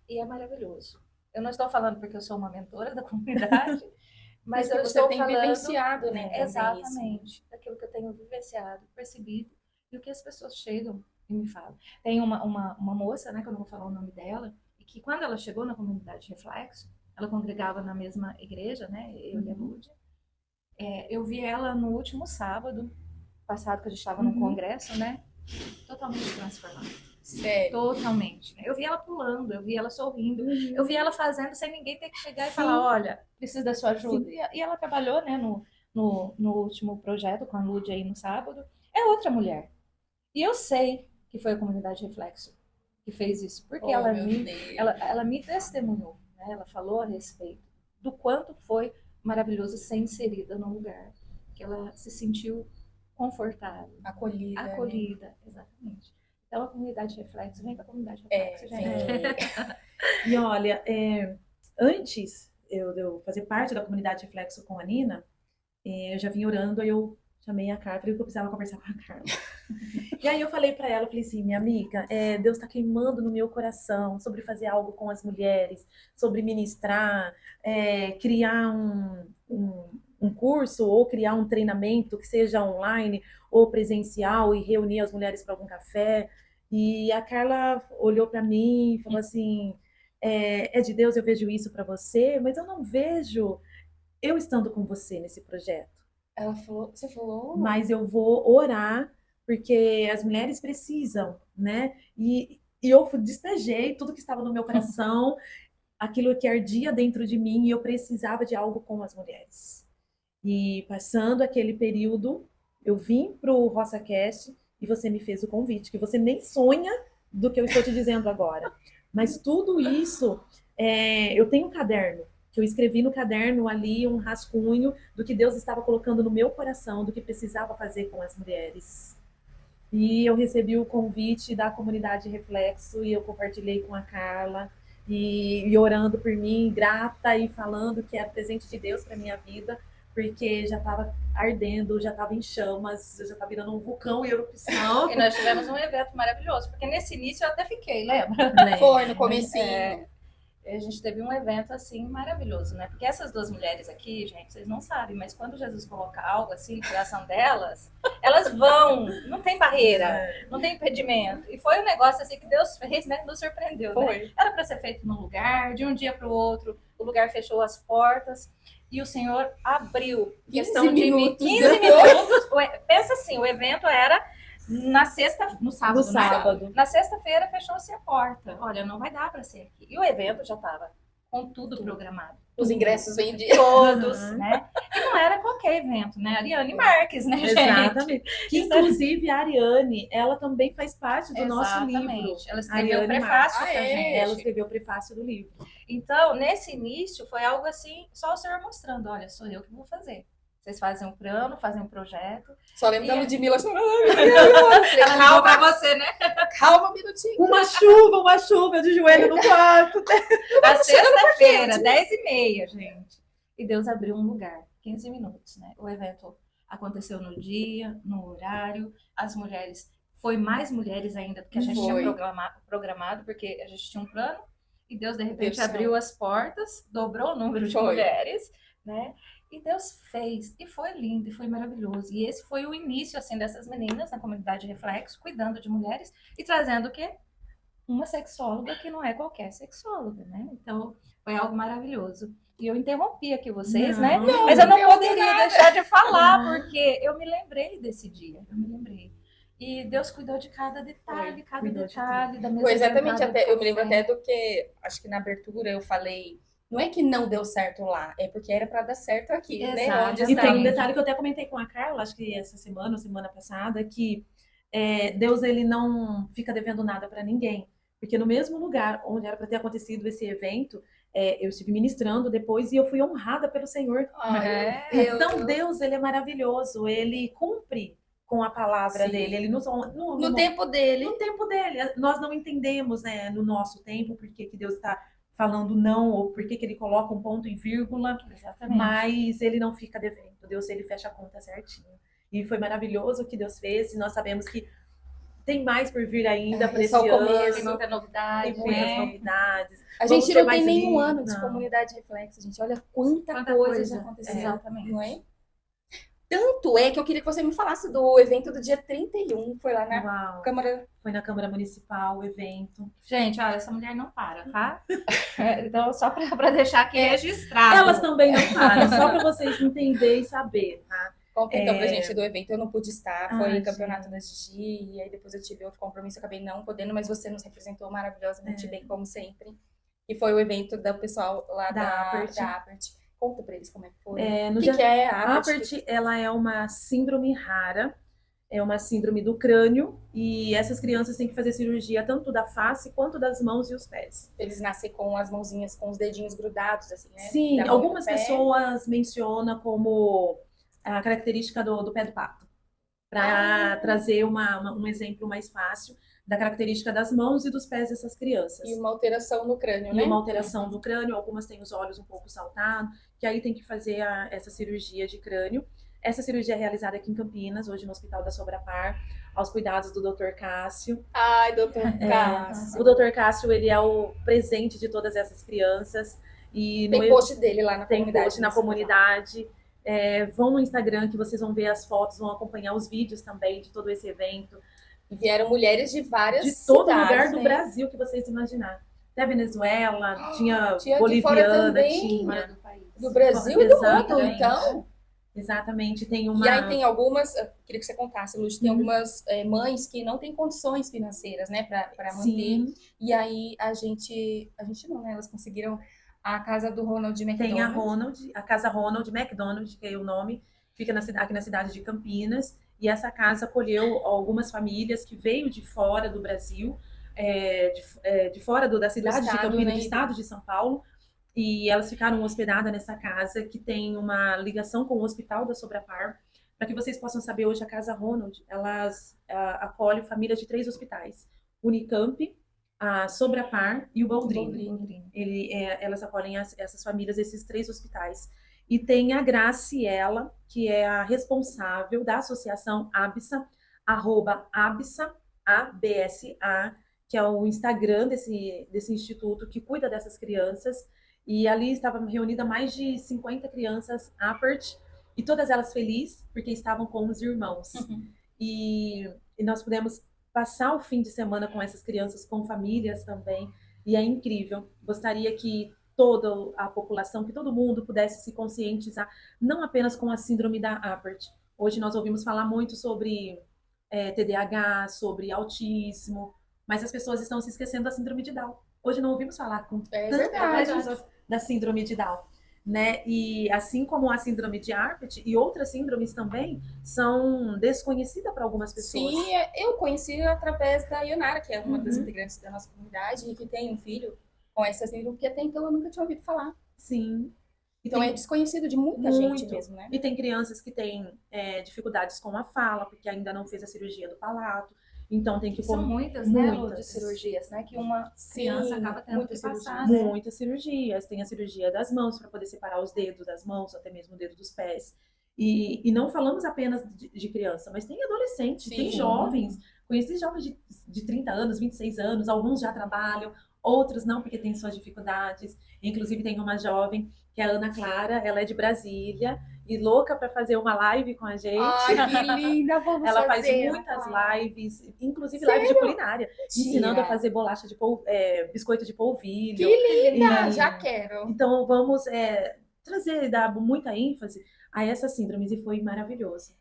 E é maravilhoso. Eu não estou falando porque eu sou uma mentora da comunidade, mas eu estou falando,
vivenciado, né?
Exatamente. Daquilo que eu tenho vivenciado, percebido, e o que as pessoas chegam e me falam. Tem uma moça, né, que eu não vou falar o nome dela, e que quando ela chegou na comunidade Reflexo, ela congregava na mesma igreja, né, eu e a Lúdia. Eu vi ela no último sábado passado, que a gente estava num congresso, né, totalmente transformada.
Sério?
Totalmente. Eu vi ela pulando, eu vi ela sorrindo, eu vi ela fazendo sem ninguém ter que chegar e falar, olha, preciso da sua ajuda. E ela trabalhou, né, no último projeto com a Lúdia aí no sábado. É outra mulher. E eu sei que foi a comunidade Reflexo que fez isso, porque ela me testemunhou, né? Ela falou a respeito do quanto foi maravilhoso ser inserida num lugar que ela se sentiu confortável, acolhida, né? Exatamente. Então a comunidade Reflexo, vem para a comunidade Reflexo, gente.
E olha, antes eu fazer parte da comunidade Reflexo com a Nina, eu já vim orando, aí eu chamei a Carla, falei que eu precisava conversar com a Carla. E aí eu falei pra ela, falei assim, minha amiga, Deus tá queimando no meu coração sobre fazer algo com as mulheres, sobre ministrar, criar um curso ou criar um treinamento que seja online ou presencial e reunir as mulheres para algum café. E a Carla olhou para mim e falou assim: é de Deus, eu vejo isso para você, mas eu não vejo eu estando com você nesse projeto.
Ela falou, você falou?
Mas eu vou orar porque as mulheres precisam, né? E eu despejei tudo que estava no meu coração, aquilo que ardia dentro de mim, e eu precisava de algo com as mulheres. E passando aquele período, eu vim para o RoçaCast e você me fez o convite, que você nem sonha do que eu estou te dizendo agora. Mas tudo isso, eu tenho um caderno, que eu escrevi no caderno ali um rascunho do que Deus estava colocando no meu coração, do que precisava fazer com as mulheres. E eu recebi o convite da comunidade Reflexo e eu compartilhei com a Carla, e orando por mim, grata, e falando que era presente de Deus para minha vida, porque já estava ardendo, já estava em chamas, já estava virando um vulcão em erupção.
E nós tivemos um evento maravilhoso, porque nesse início eu até fiquei, lembra?
Foi no comecinho.
A gente teve um evento assim maravilhoso, né? Porque essas duas mulheres aqui, gente, vocês não sabem, mas quando Jesus coloca algo assim no coração delas, elas vão, não tem barreira, não tem impedimento. E foi um negócio assim que Deus fez, né? Nos surpreendeu, né? Era para ser feito num lugar, de um dia para o outro, o lugar fechou as portas e o Senhor abriu. Questão de 15 minutos. Pensa assim, o evento era no sábado. Né? Na sexta-feira fechou-se a porta. Olha, não vai dar para ser aqui. E o evento já estava com tudo programado.
Os ingressos vendidos.
Todos, né? E não era qualquer evento, né? Ariane Marques, né, gente?
Exatamente. Que, inclusive, a Ariane, ela também faz parte do nosso livro.
Ela escreveu o prefácio pra gente.
Ela escreveu o prefácio do livro.
Então, nesse início, foi algo assim, só o Senhor mostrando, olha, sou eu que vou fazer. Vocês fazem um plano, fazem um projeto.
Só lembro da Ludmilla.
Ela calma pra você, né?
Calma um minutinho.
Uma chuva de joelho no quarto.
A sexta-feira, 10h30, gente. E Deus abriu um lugar, 15 minutos, né? O evento aconteceu no dia, no horário. As mulheres, foi mais mulheres ainda do que a gente tinha programado, porque a gente tinha um plano. E Deus, de repente, abriu as portas, dobrou o número de mulheres, né? E Deus fez, e foi lindo, e foi maravilhoso. E esse foi o início, assim, dessas meninas na comunidade Reflexo, cuidando de mulheres e trazendo o quê? Uma sexóloga que não é qualquer sexóloga, né? Então, foi algo maravilhoso. E eu interrompi aqui vocês, né? Mas eu não poderia deixar de falar, porque eu me lembrei desse dia, E Deus cuidou de cada detalhe, da minha
Foi exatamente, eu me lembro até do que, acho que na abertura eu falei... Não é que não deu certo lá, é porque era para dar certo aqui, né?
E tem um detalhe que eu até comentei com a Carla, acho que essa semana ou semana passada, que Deus, ele não fica devendo nada para ninguém. Porque no mesmo lugar onde era para ter acontecido esse evento, eu estive ministrando depois e eu fui honrada pelo Senhor. Então Deus, ele é maravilhoso, ele cumpre com a palavra dele, ele no tempo dele. No tempo dele. Nós não entendemos, né, no nosso tempo, porque que Deus está falando não, ou por que ele coloca um ponto e vírgula. Exatamente. Mas ele não fica devendo. Deus, ele fecha a conta certinho. E foi maravilhoso o que Deus fez, e nós sabemos que tem mais por vir ainda para esse ano.
Tem muita novidade.
Tem muitas novidades.
A gente não tem nenhum ano de comunidade Reflexo, gente. Olha quanta coisa já aconteceu.
Exatamente.
Não é? Tanto é que eu queria que você me falasse do evento do dia 31, foi lá na Câmara...
Foi na Câmara Municipal, o evento.
Gente, olha, essa mulher não para, tá? Então, só para deixar aqui registrado.
Elas também não param, só para vocês entenderem e saber, tá?
Conta então pra gente do evento, eu não pude estar, foi campeonato da Gigi, e aí depois eu tive outro compromisso, acabei não podendo, mas você nos representou maravilhosamente bem, como sempre. E foi o evento do pessoal lá da Apert. Conta pra eles como é que foi. O que é a
Apert? Ela é uma síndrome rara, é uma síndrome do crânio, e essas crianças têm que fazer cirurgia tanto da face quanto das mãos e os pés.
Eles nascem com as mãozinhas, com os dedinhos grudados, assim, né?
Sim, algumas pessoas mencionam como a característica do pé do pato, para trazer um exemplo mais fácil da característica das mãos e dos pés dessas crianças.
E uma alteração no crânio, né?
E uma alteração no crânio, algumas têm os olhos um pouco saltados, que aí tem que fazer essa cirurgia de crânio. Essa cirurgia é realizada aqui em Campinas, hoje no Hospital da Sobrapar, aos cuidados do Dr. Cássio.
Ai, Dr. Cássio.
O Dr. Cássio, ele é o presente de todas essas crianças. E
tem post dele lá na comunidade.
Tem post na comunidade. Vão no Instagram que vocês vão ver as fotos, vão acompanhar os vídeos também de todo esse evento.
E vieram mulheres de várias
De todo
cidades,
lugar do
né?
Brasil que vocês imaginarem. Até Venezuela, tinha
Tinha de fora
boliviana,
também.
Fora
tinha...
do país.
Do Brasil e do mundo,
Exatamente.
então.
Exatamente, tem
E
uma...
aí tem algumas, eu queria que você contasse, Lúcia, tem
Uhum.
algumas mães que não têm condições financeiras, né, para manter.
Sim,
E aí a gente não, né? Elas conseguiram a casa do Ronald
tem
McDonald.
a Casa Ronald McDonald, que é o nome, fica aqui na cidade de Campinas, e essa casa acolheu algumas famílias que veio de fora do Brasil, de fora da cidade de
estado,
Campinas,
né?
do estado de São Paulo, e elas ficaram hospedadas nessa casa, que tem uma ligação com o Hospital da Sobrapar. Para que vocês possam saber, hoje a Casa Ronald, elas acolhe famílias de 3 hospitais: Unicamp, a Sobrapar e o Boldrini. Elas acolhem essas famílias, esses 3 hospitais. E tem a Graciela, que é a responsável da associação ABSA, @ABSA, ABSA, que é o Instagram desse instituto que cuida dessas crianças. E ali estava reunida mais de 50 crianças APERT, e todas elas felizes, porque estavam com os irmãos. E nós pudemos passar o fim de semana com essas crianças, com famílias também, e é incrível. Gostaria que toda a população, que todo mundo pudesse se conscientizar, não apenas com a síndrome da APERT. Hoje nós ouvimos falar muito sobre TDAH, sobre autismo, mas as pessoas estão se esquecendo da síndrome de Down. Hoje não ouvimos falar com tantas pessoas da síndrome de Down, né? E assim como a síndrome de APERT e outras síndromes também são desconhecidas para algumas pessoas.
Sim, eu conheci através da Ionara, que é uma das integrantes da nossa comunidade e que tem um filho com essa síndrome, que até então eu nunca tinha ouvido falar.
Sim.
Então é desconhecido de muita gente mesmo, né?
E tem crianças que têm dificuldades com a fala, porque ainda não fez a cirurgia do palato. Então tem que
São muitas, né, Lu, de
muitas.
cirurgias, né, que uma
Sim,
criança acaba tendo que
muitas
passar, né?
Muitas cirurgias. Tem a cirurgia das mãos para poder separar os dedos das mãos, até mesmo o dedo dos pés. E não falamos apenas de criança, mas tem adolescentes,
Sim.
tem jovens. Conheci jovens de 30 anos, 26 anos, alguns já trabalham, outros não, porque têm suas dificuldades. Inclusive tem uma jovem, que é a Ana Clara, ela é de Brasília, e louca para fazer uma live com a gente.
Ai, que linda, vamos
Ela faz
fazer.
muitas lives, inclusive
Sério?
live de culinária,
Mentira.
ensinando a fazer bolacha de biscoito de polvilho.
Que linda,
E-
já quero.
Então vamos trazer, dar muita ênfase a essas síndromes, e foi maravilhoso.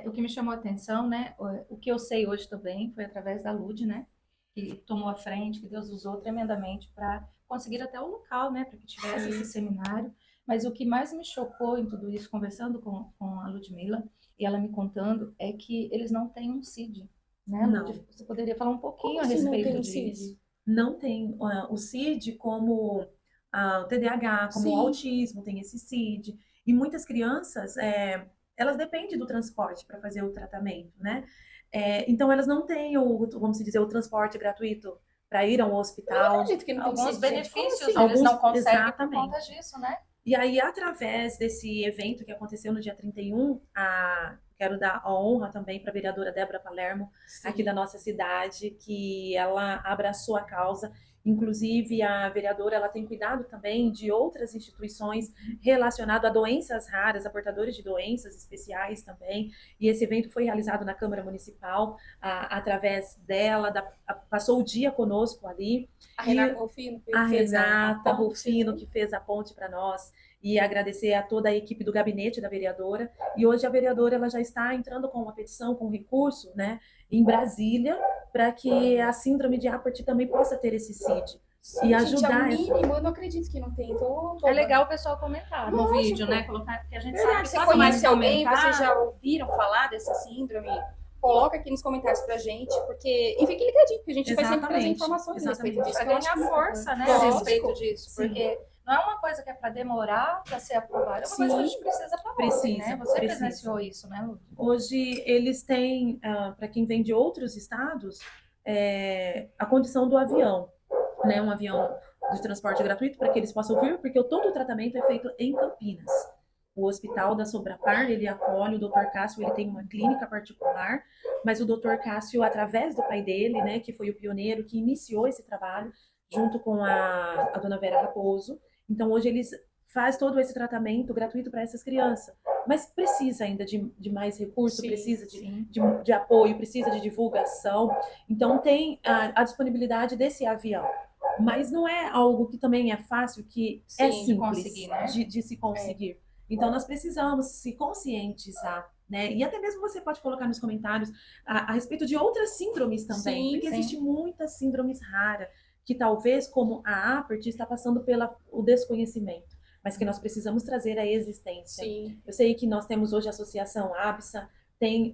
O que me chamou a atenção, né, o que eu sei hoje também foi através da Lud, né, que tomou a frente, que Deus usou tremendamente para conseguir até o local, né, para que tivesse esse seminário. Mas o que mais me chocou em tudo isso, conversando com a Ludmila, e ela me contando, é que eles não têm um CID, né,
Não.
Lud? Você poderia falar um pouquinho a
Como assim não
respeito
tem um
disso?
CID?
Não tem o CID como o TDAH, como
Sim.
o autismo, tem esse CID. E muitas crianças, elas dependem do transporte para fazer o tratamento, né? Então elas não têm vamos dizer, o transporte gratuito para ir a um
Eu
hospital.
acredito que não tem
Alguns
CID, gente.
benefícios
Como assim?
eles não
Alguns-
conseguem
exatamente.
por conta disso, né?
E aí, através desse evento que aconteceu no dia 31, quero dar a honra também para a vereadora Débora Palermo,
Sim.
aqui da nossa cidade, que ela abraçou a causa. Inclusive, a vereadora ela tem cuidado também de outras instituições relacionadas a doenças raras, a portadores de doenças especiais também. E esse evento foi realizado na Câmara Municipal, através dela, passou o dia conosco ali.
A Renata Rufino que
A
fez
Renata
ponte,
Rufino,
né?
que fez a ponte para nós, e agradecer a toda a equipe do gabinete da vereadora. E hoje a vereadora ela já está entrando com uma petição, com recurso, né, em Brasília, para que a síndrome de Apert também possa ter esse CID.
Sim,
E
gente,
ajudar
é o mínimo, eu não acredito que não tem. Então,
É legal o pessoal comentar no
Lógico.
vídeo, né? Colocar, porque a gente sabe
Verdade,
que
você
quanto mais
conhece alguém,
comentar,
vocês já ouviram falar dessa síndrome? Coloca aqui nos comentários pra gente, porque. E fique ligadinho, porque a gente vai sempre trazer
Exatamente,
informações a respeito
exatamente.
disso.
vai
que eu acho
ganhar
que-
força, né, a
Lógico.
respeito disso,
Sim.
porque não é uma coisa que é para demorar para ser aprovada, é uma coisa que a gente precisa para ontem,
Precisa,
né? Você
precisa.
presenciou isso, né, Lu?
Hoje eles têm, para quem vem de outros estados, a condição do avião, né? Um avião de transporte gratuito para que eles possam vir, porque todo o tratamento é feito em Campinas. O Hospital da Sobrapar, ele acolhe, o Dr. Cássio, ele tem uma clínica particular, mas o Dr. Cássio, através do pai dele, né, que foi o pioneiro que iniciou esse trabalho, junto com a dona Vera Raposo, então hoje eles faz todo esse tratamento gratuito para essas crianças. Mas precisa ainda de mais recurso,
Sim,
precisa
sim.
de apoio, precisa de divulgação. Então, tem a disponibilidade desse avião. Mas não é algo que também é fácil, que é
Sim, de
simples
conseguir, né?
de se conseguir. Então, nós precisamos se conscientizar, né? E até mesmo você pode colocar nos comentários a respeito de outras síndromes também,
Sim,
porque
sim.
existe muitas síndromes raras, que talvez, como a Apert, está passando pelo desconhecimento, mas que nós precisamos trazer à existência.
Sim.
Eu sei que nós temos hoje a Associação ABSA, tem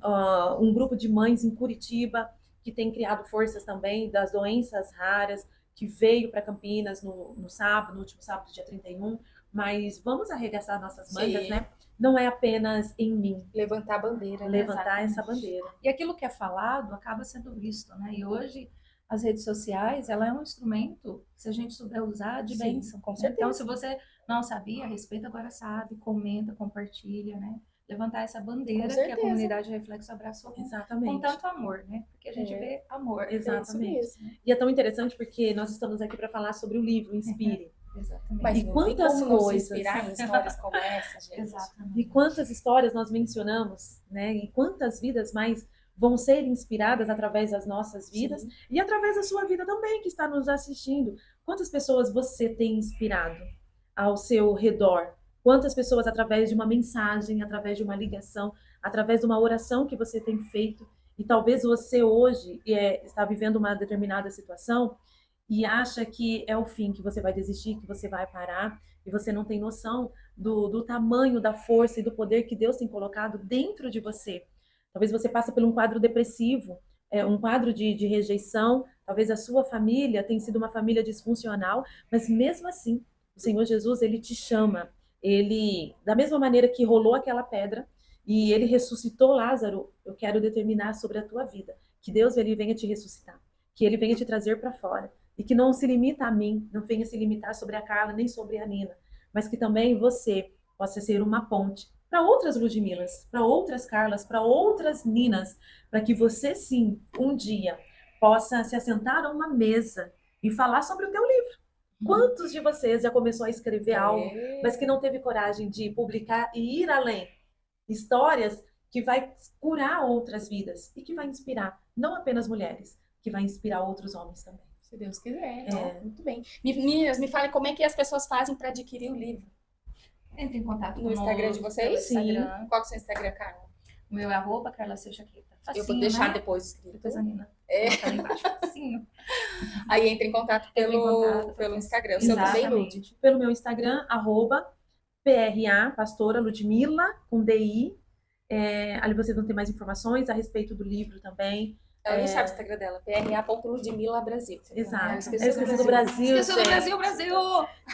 um grupo de mães em Curitiba, que tem criado forças também das doenças raras, que veio para Campinas no sábado, no último sábado, dia 31, mas vamos arregaçar nossas mangas,
Sim.
né? Não é apenas em mim,
Levantar a bandeira, né?
levantar
Exatamente.
essa bandeira.
E aquilo que é falado acaba sendo visto, né? E hoje as redes sociais, ela é um instrumento, se a gente souber usar, de
Sim,
bênção.
com
Né?
certeza.
Então, se você não sabia a respeito, agora sabe, comenta, compartilha, né? Levantar essa bandeira
Com
que a
certeza.
comunidade Reflexo abraçou com
Exatamente.
tanto amor, né? Porque a gente
É.
vê amor.
Exatamente.
É isso mesmo.
E é tão interessante porque nós estamos aqui para falar sobre o livro Inspire.
Exatamente.
Mas
E
não
quantas
tem como não se
coisas.
inspirar em histórias como essa, gente.
Exatamente.
E quantas histórias nós mencionamos, né? E quantas vidas mais vão ser inspiradas através das nossas vidas
Sim.
e através da sua vida também, que está nos assistindo. Quantas pessoas você tem inspirado ao seu redor? Quantas pessoas, através de uma mensagem, através de uma ligação, através de uma oração que você tem feito, e talvez você hoje está vivendo uma determinada situação e acha que é o fim, que você vai desistir, que você vai parar, e você não tem noção do tamanho, da força e do poder que Deus tem colocado dentro de você. Talvez você passe por um quadro depressivo, um quadro de rejeição, talvez a sua família tenha sido uma família disfuncional, mas mesmo assim, o Senhor Jesus, ele te chama, ele, da mesma maneira que rolou aquela pedra, e ele ressuscitou Lázaro, eu quero determinar sobre a tua vida, que Deus ele venha te ressuscitar, que ele venha te trazer para fora, e que não se limita a mim, não venha se limitar sobre a Carla, nem sobre a Nina, mas que também você possa ser uma ponte para outras Ludmilas, para outras Carlas, para outras Ninas, para que você sim, um dia, possa se assentar a uma mesa e falar sobre o teu livro. Quantos de vocês já começou a escrever algo, mas que não teve coragem de publicar e ir além? Histórias que vai curar outras vidas e que vai inspirar não apenas mulheres, que vai inspirar outros homens também.
Se Deus quiser. Ó, muito bem. Meninas, me falem como é que as pessoas fazem para adquirir o livro.
Entre em contato
No Instagram de
pelo
vocês?
Instagram.
Qual que é o seu Instagram, Carla?
O meu é @Carla C. Jaqueta.
Eu vou
Facinho,
deixar
né?
depois escrito.
Depois a Nina.
É.
Coloca lá embaixo. Facinho.
Aí entra em contato
Entra em contato
pelo
pra-
Instagram. O seu também, Lud?
Exatamente.
Pelo meu Instagram, @PRA, pastora Ludmila, com DI. Ali vocês vão ter mais informações a respeito do livro também.
Ela nem sabe o Instagram dela. pra.ludmila Brasil.
Exato.
Eu esqueci
Eu esqueci do Brasil,
Esqueceu do
gente.
Brasil, Brasil!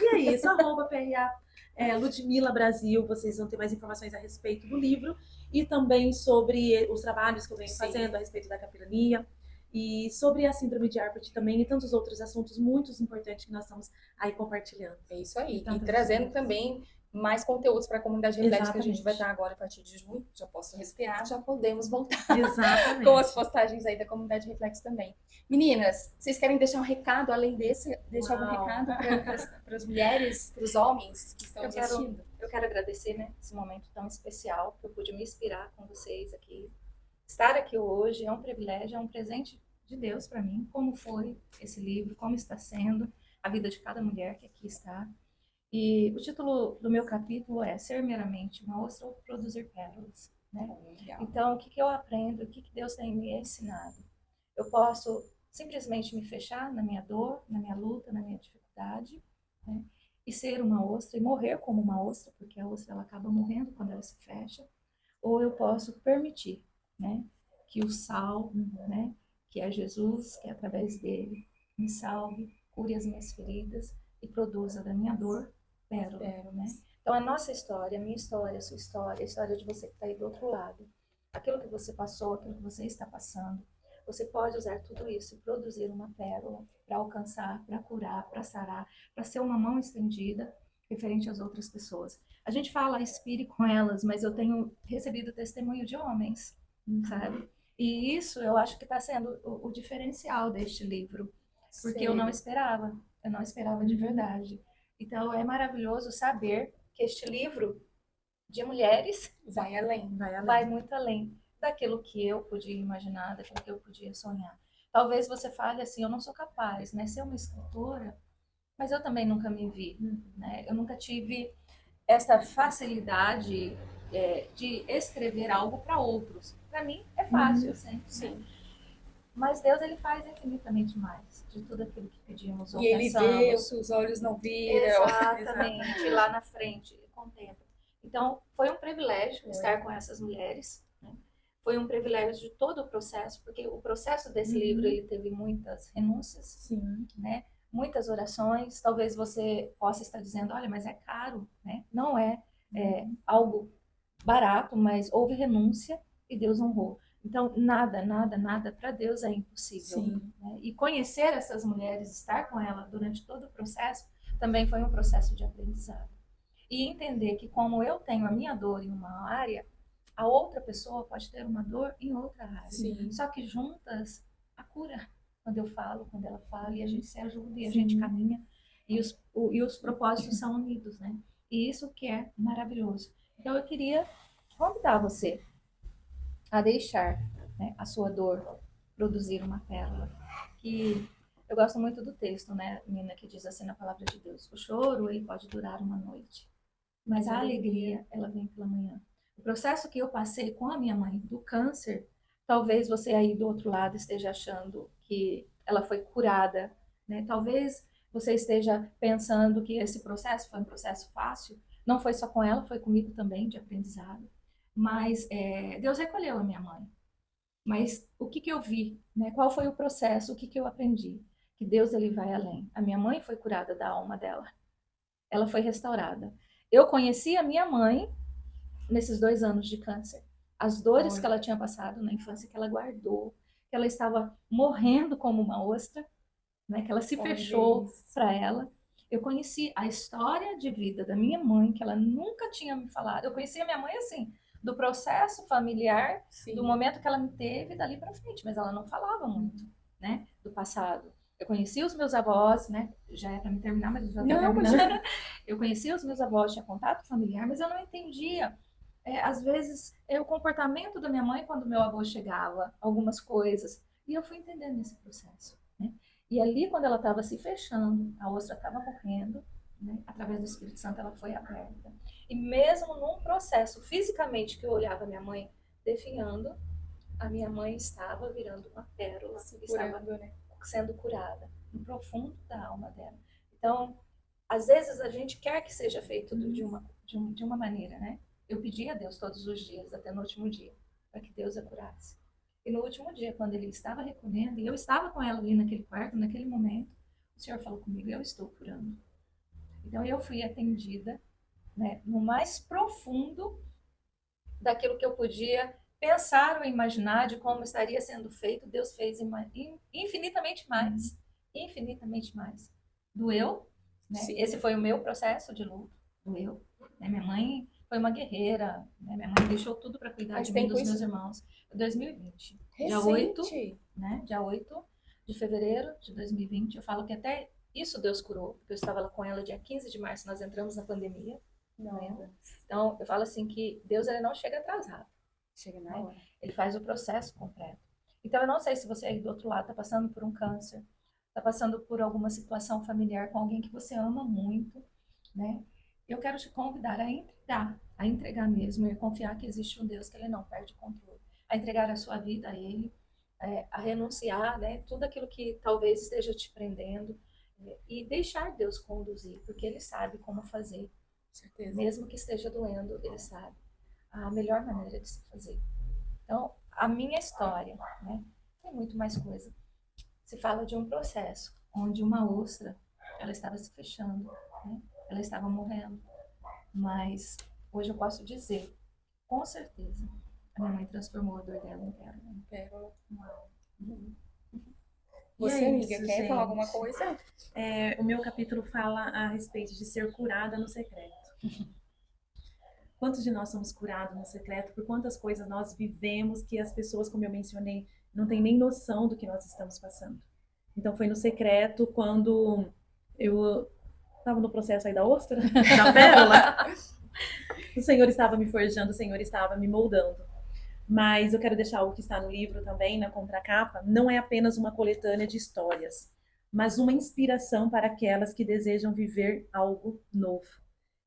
E é isso, @PRA Ludmila Brasil. Vocês vão ter mais informações a respeito do livro e também sobre os trabalhos que eu venho
Sim.
fazendo a respeito da capelania e sobre a síndrome de Apert também e tantos outros assuntos muito importantes que nós estamos aí compartilhando.
É isso aí.
Tantas
E trazendo
coisas.
também mais conteúdos para a comunidade Reflexo, que a gente
Exatamente.
vai estar agora a partir de junho. Já posso respirar, já podemos voltar
Exatamente.
com as postagens aí da comunidade Reflexo também. Meninas, vocês querem deixar um recado além desse? Deixar algum
Uau.
recado para as mulheres, para os homens que estão
Eu quero-
assistindo?
Eu quero agradecer, né, esse momento tão especial, que eu pude me inspirar com vocês aqui. Estar aqui hoje é um privilégio, é um presente de Deus para mim. Como foi esse livro, como está sendo a vida de cada mulher que aqui está. E o título do meu capítulo é Ser Meramente uma Ostra ou Produzir Pérolas, né? Então, o que eu aprendo, o que Deus tem me ensinado? Eu posso simplesmente me fechar na minha dor, na minha luta, na minha dificuldade, né? E ser uma ostra e morrer como uma ostra, porque a ostra ela acaba morrendo quando ela se fecha. Ou eu posso permitir, né, que o sal, né, que é Jesus, que é através dele me salve, cure as minhas feridas e produza da minha dor pérola, né? Então, a nossa história, a minha história, a sua história, a história de você que está aí do outro lado, aquilo que você passou, aquilo que você está passando, você pode usar tudo isso e produzir uma pérola para alcançar, para curar, para sarar, para ser uma mão estendida referente às outras pessoas. A gente fala, inspire com elas, mas eu tenho recebido testemunho de homens, sabe? E isso eu acho que está sendo o diferencial deste livro, porque eu não esperava de verdade. Então é maravilhoso saber que este livro de mulheres
Vai além.
vai muito além daquilo que eu podia imaginar, daquilo que eu podia sonhar. Talvez você fale assim, eu não sou capaz, né, ser uma escritora, mas eu também nunca me vi, né? Eu nunca tive essa facilidade de escrever algo para outros. Para mim é fácil, sempre.
Sim.
Mas Deus ele faz infinitamente mais de tudo aquilo que pedimos ou
E ele
pensamos.
vê o que os olhos não viram.
Exatamente, lá na frente, ele contempla. Então, foi um privilégio estar com essas mulheres, né? Foi um privilégio de todo o processo, porque o processo desse livro ele teve muitas renúncias,
Sim.
né? Muitas orações. Talvez você possa estar dizendo, olha, mas é caro, né? Não é, algo barato, mas houve renúncia e Deus honrou. Então, nada para Deus é impossível.
Sim.
Né? E conhecer essas mulheres, estar com elas durante todo o processo, também foi um processo de aprendizado. E entender que como eu tenho a minha dor em uma área, a outra pessoa pode ter uma dor em outra área.
Sim.
Só que juntas, a cura. Quando eu falo, quando ela fala, e a gente se ajuda, e a
Sim.
gente caminha, e os propósitos são unidos, né? E isso que é maravilhoso. Então eu queria convidar você a deixar, né, a sua dor produzir uma pérola. Que eu gosto muito do texto, né, Nina, que diz assim na palavra de Deus: o choro ele pode durar uma noite, mas a alegria ela vem pela manhã. O processo que eu passei com a minha mãe do câncer, talvez você aí do outro lado esteja achando que ela foi curada, né? Talvez você esteja pensando que esse processo foi um processo fácil. Não foi só com ela, foi comigo também, de aprendizado. Mas Deus recolheu a minha mãe. Mas o que eu vi, né? Qual foi o processo? O que eu aprendi? Que Deus ele vai além. A minha mãe foi curada da alma dela. Ela foi restaurada. Eu conheci a minha mãe nesses 2 anos de câncer. As dores que ela tinha passado na infância, que ela guardou, que ela estava morrendo como uma ostra, né? Que ela se fechou para ela. Eu conheci a história de vida da minha mãe, que ela nunca tinha me falado. Eu conheci a minha mãe assim, do processo familiar,
Sim.
do momento que ela me teve dali para frente, mas ela não falava muito, né, do passado. Eu conheci os meus avós, né, já é para me terminar, mas já está terminando. Eu conheci os meus avós, tinha contato familiar, mas eu não entendia, às vezes, o comportamento da minha mãe quando meu avô chegava, algumas coisas, e eu fui entendendo esse processo, né? E ali, quando ela estava se fechando, a ostra estava morrendo, né? Através do Espírito Santo ela foi aberta. E mesmo num processo, fisicamente, que eu olhava minha mãe definhando, a minha mãe estava virando uma pérola, estava sendo curada no profundo da alma dela. Então, às vezes a gente quer que seja feito de uma maneira, né? Eu pedi a Deus todos os dias, até no último dia, para que Deus a curasse. E no último dia, quando ele estava recolhendo, e eu estava com ela ali naquele quarto, naquele momento, o Senhor falou comigo: eu estou curando. Então eu fui atendida, né, no mais profundo daquilo que eu podia pensar ou imaginar de como estaria sendo feito. Deus fez infinitamente mais. Infinitamente mais. Doeu, né? Esse foi o meu processo de luto. Doeu. Né? Minha mãe foi uma guerreira, né? Minha mãe deixou tudo para cuidar de mim e dos meus irmãos. 2020. Dia 8, né? Dia 8 de fevereiro de 2020. Eu falo que até isso Deus curou, porque eu estava lá com ela dia 15 de março, nós entramos na pandemia. Então, eu falo assim que Deus ele não chega atrasado. Chega na hora. Ele faz o processo completo. Então, eu não sei se você aí do outro lado está passando por um câncer, está passando por alguma situação familiar com alguém que você ama muito, né? Eu quero te convidar a entregar mesmo, e a confiar que existe um Deus que ele não perde o controle, a entregar a sua vida a ele, a renunciar, né? Tudo aquilo que talvez esteja te prendendo, e deixar Deus conduzir, porque ele sabe como fazer. Certeza. Mesmo que esteja doendo, ele sabe a melhor maneira de se fazer. Então, a minha história, né, tem muito mais coisa. Se fala de um processo onde uma ostra, ela estava se fechando, né, ela estava morrendo. Mas hoje eu posso dizer, com certeza, a minha mãe transformou a dor dela em pérola.
Você, amiga, quer falar alguma coisa?
O meu capítulo fala a respeito de ser curada no secreto. Quantos de nós somos curados no secreto? Por quantas coisas nós vivemos que as pessoas, como eu mencionei, não têm nem noção do que nós estamos passando. Então foi no secreto quando eu estava no processo aí da ostra, da pérola. O Senhor estava me forjando, o Senhor estava me moldando. Mas eu quero deixar o que está no livro também, na contracapa, não é apenas uma coletânea de histórias, mas uma inspiração para aquelas que desejam viver algo novo.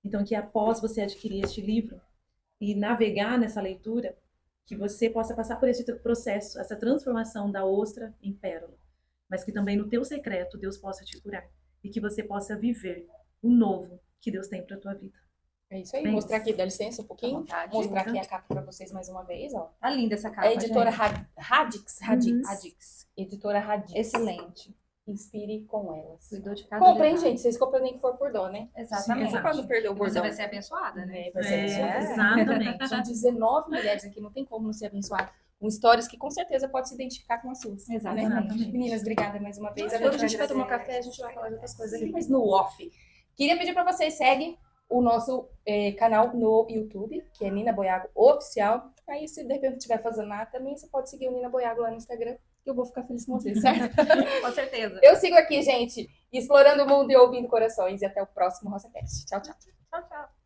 Então, que após você adquirir este livro e navegar nessa leitura, que você possa passar por esse processo, essa transformação da ostra em pérola, mas que também no teu secreto Deus possa te curar e que você possa viver o novo que Deus tem para a tua vida.
É isso aí.
É
Mostrar
isso.
aqui, dá licença um pouquinho.
À vontade.
Mostrar aqui a capa para vocês mais uma vez, ó.
Tá linda essa capa,
É a editora
gente.
Radix.
Radix.
Editora Radix.
Excelente.
Inspire com elas.
Cuidou de cada
Comprem,
detalhe.
gente. Vocês compram nem que for por dó, né?
Exatamente.
Sim,
Pra não perder o
Você
bordão.
vai ser abençoada, né?
Vai ser abençoada.
Exatamente.
São 19 mulheres aqui, não tem como não ser abençoada. Com histórias que com certeza pode se identificar com as suas.
Exatamente.
Exatamente.
Meninas, obrigada mais uma vez.
Nossa,
Agora a
eu
gente vai
que
tomar
agradeço.
café, a gente vai falar de outras coisas aqui, mas no off. Queria pedir pra vocês, segue o nosso canal no YouTube, que é Nina Boiago Oficial. Aí, se de repente estiver fazendo nada, também você pode seguir o Nina Boiago lá no Instagram, que eu vou ficar feliz com vocês, certo?
Com certeza.
Eu sigo aqui, gente, explorando o mundo e ouvindo corações. E até o próximo RosaCast. Tchau, tchau.
Tchau, tchau.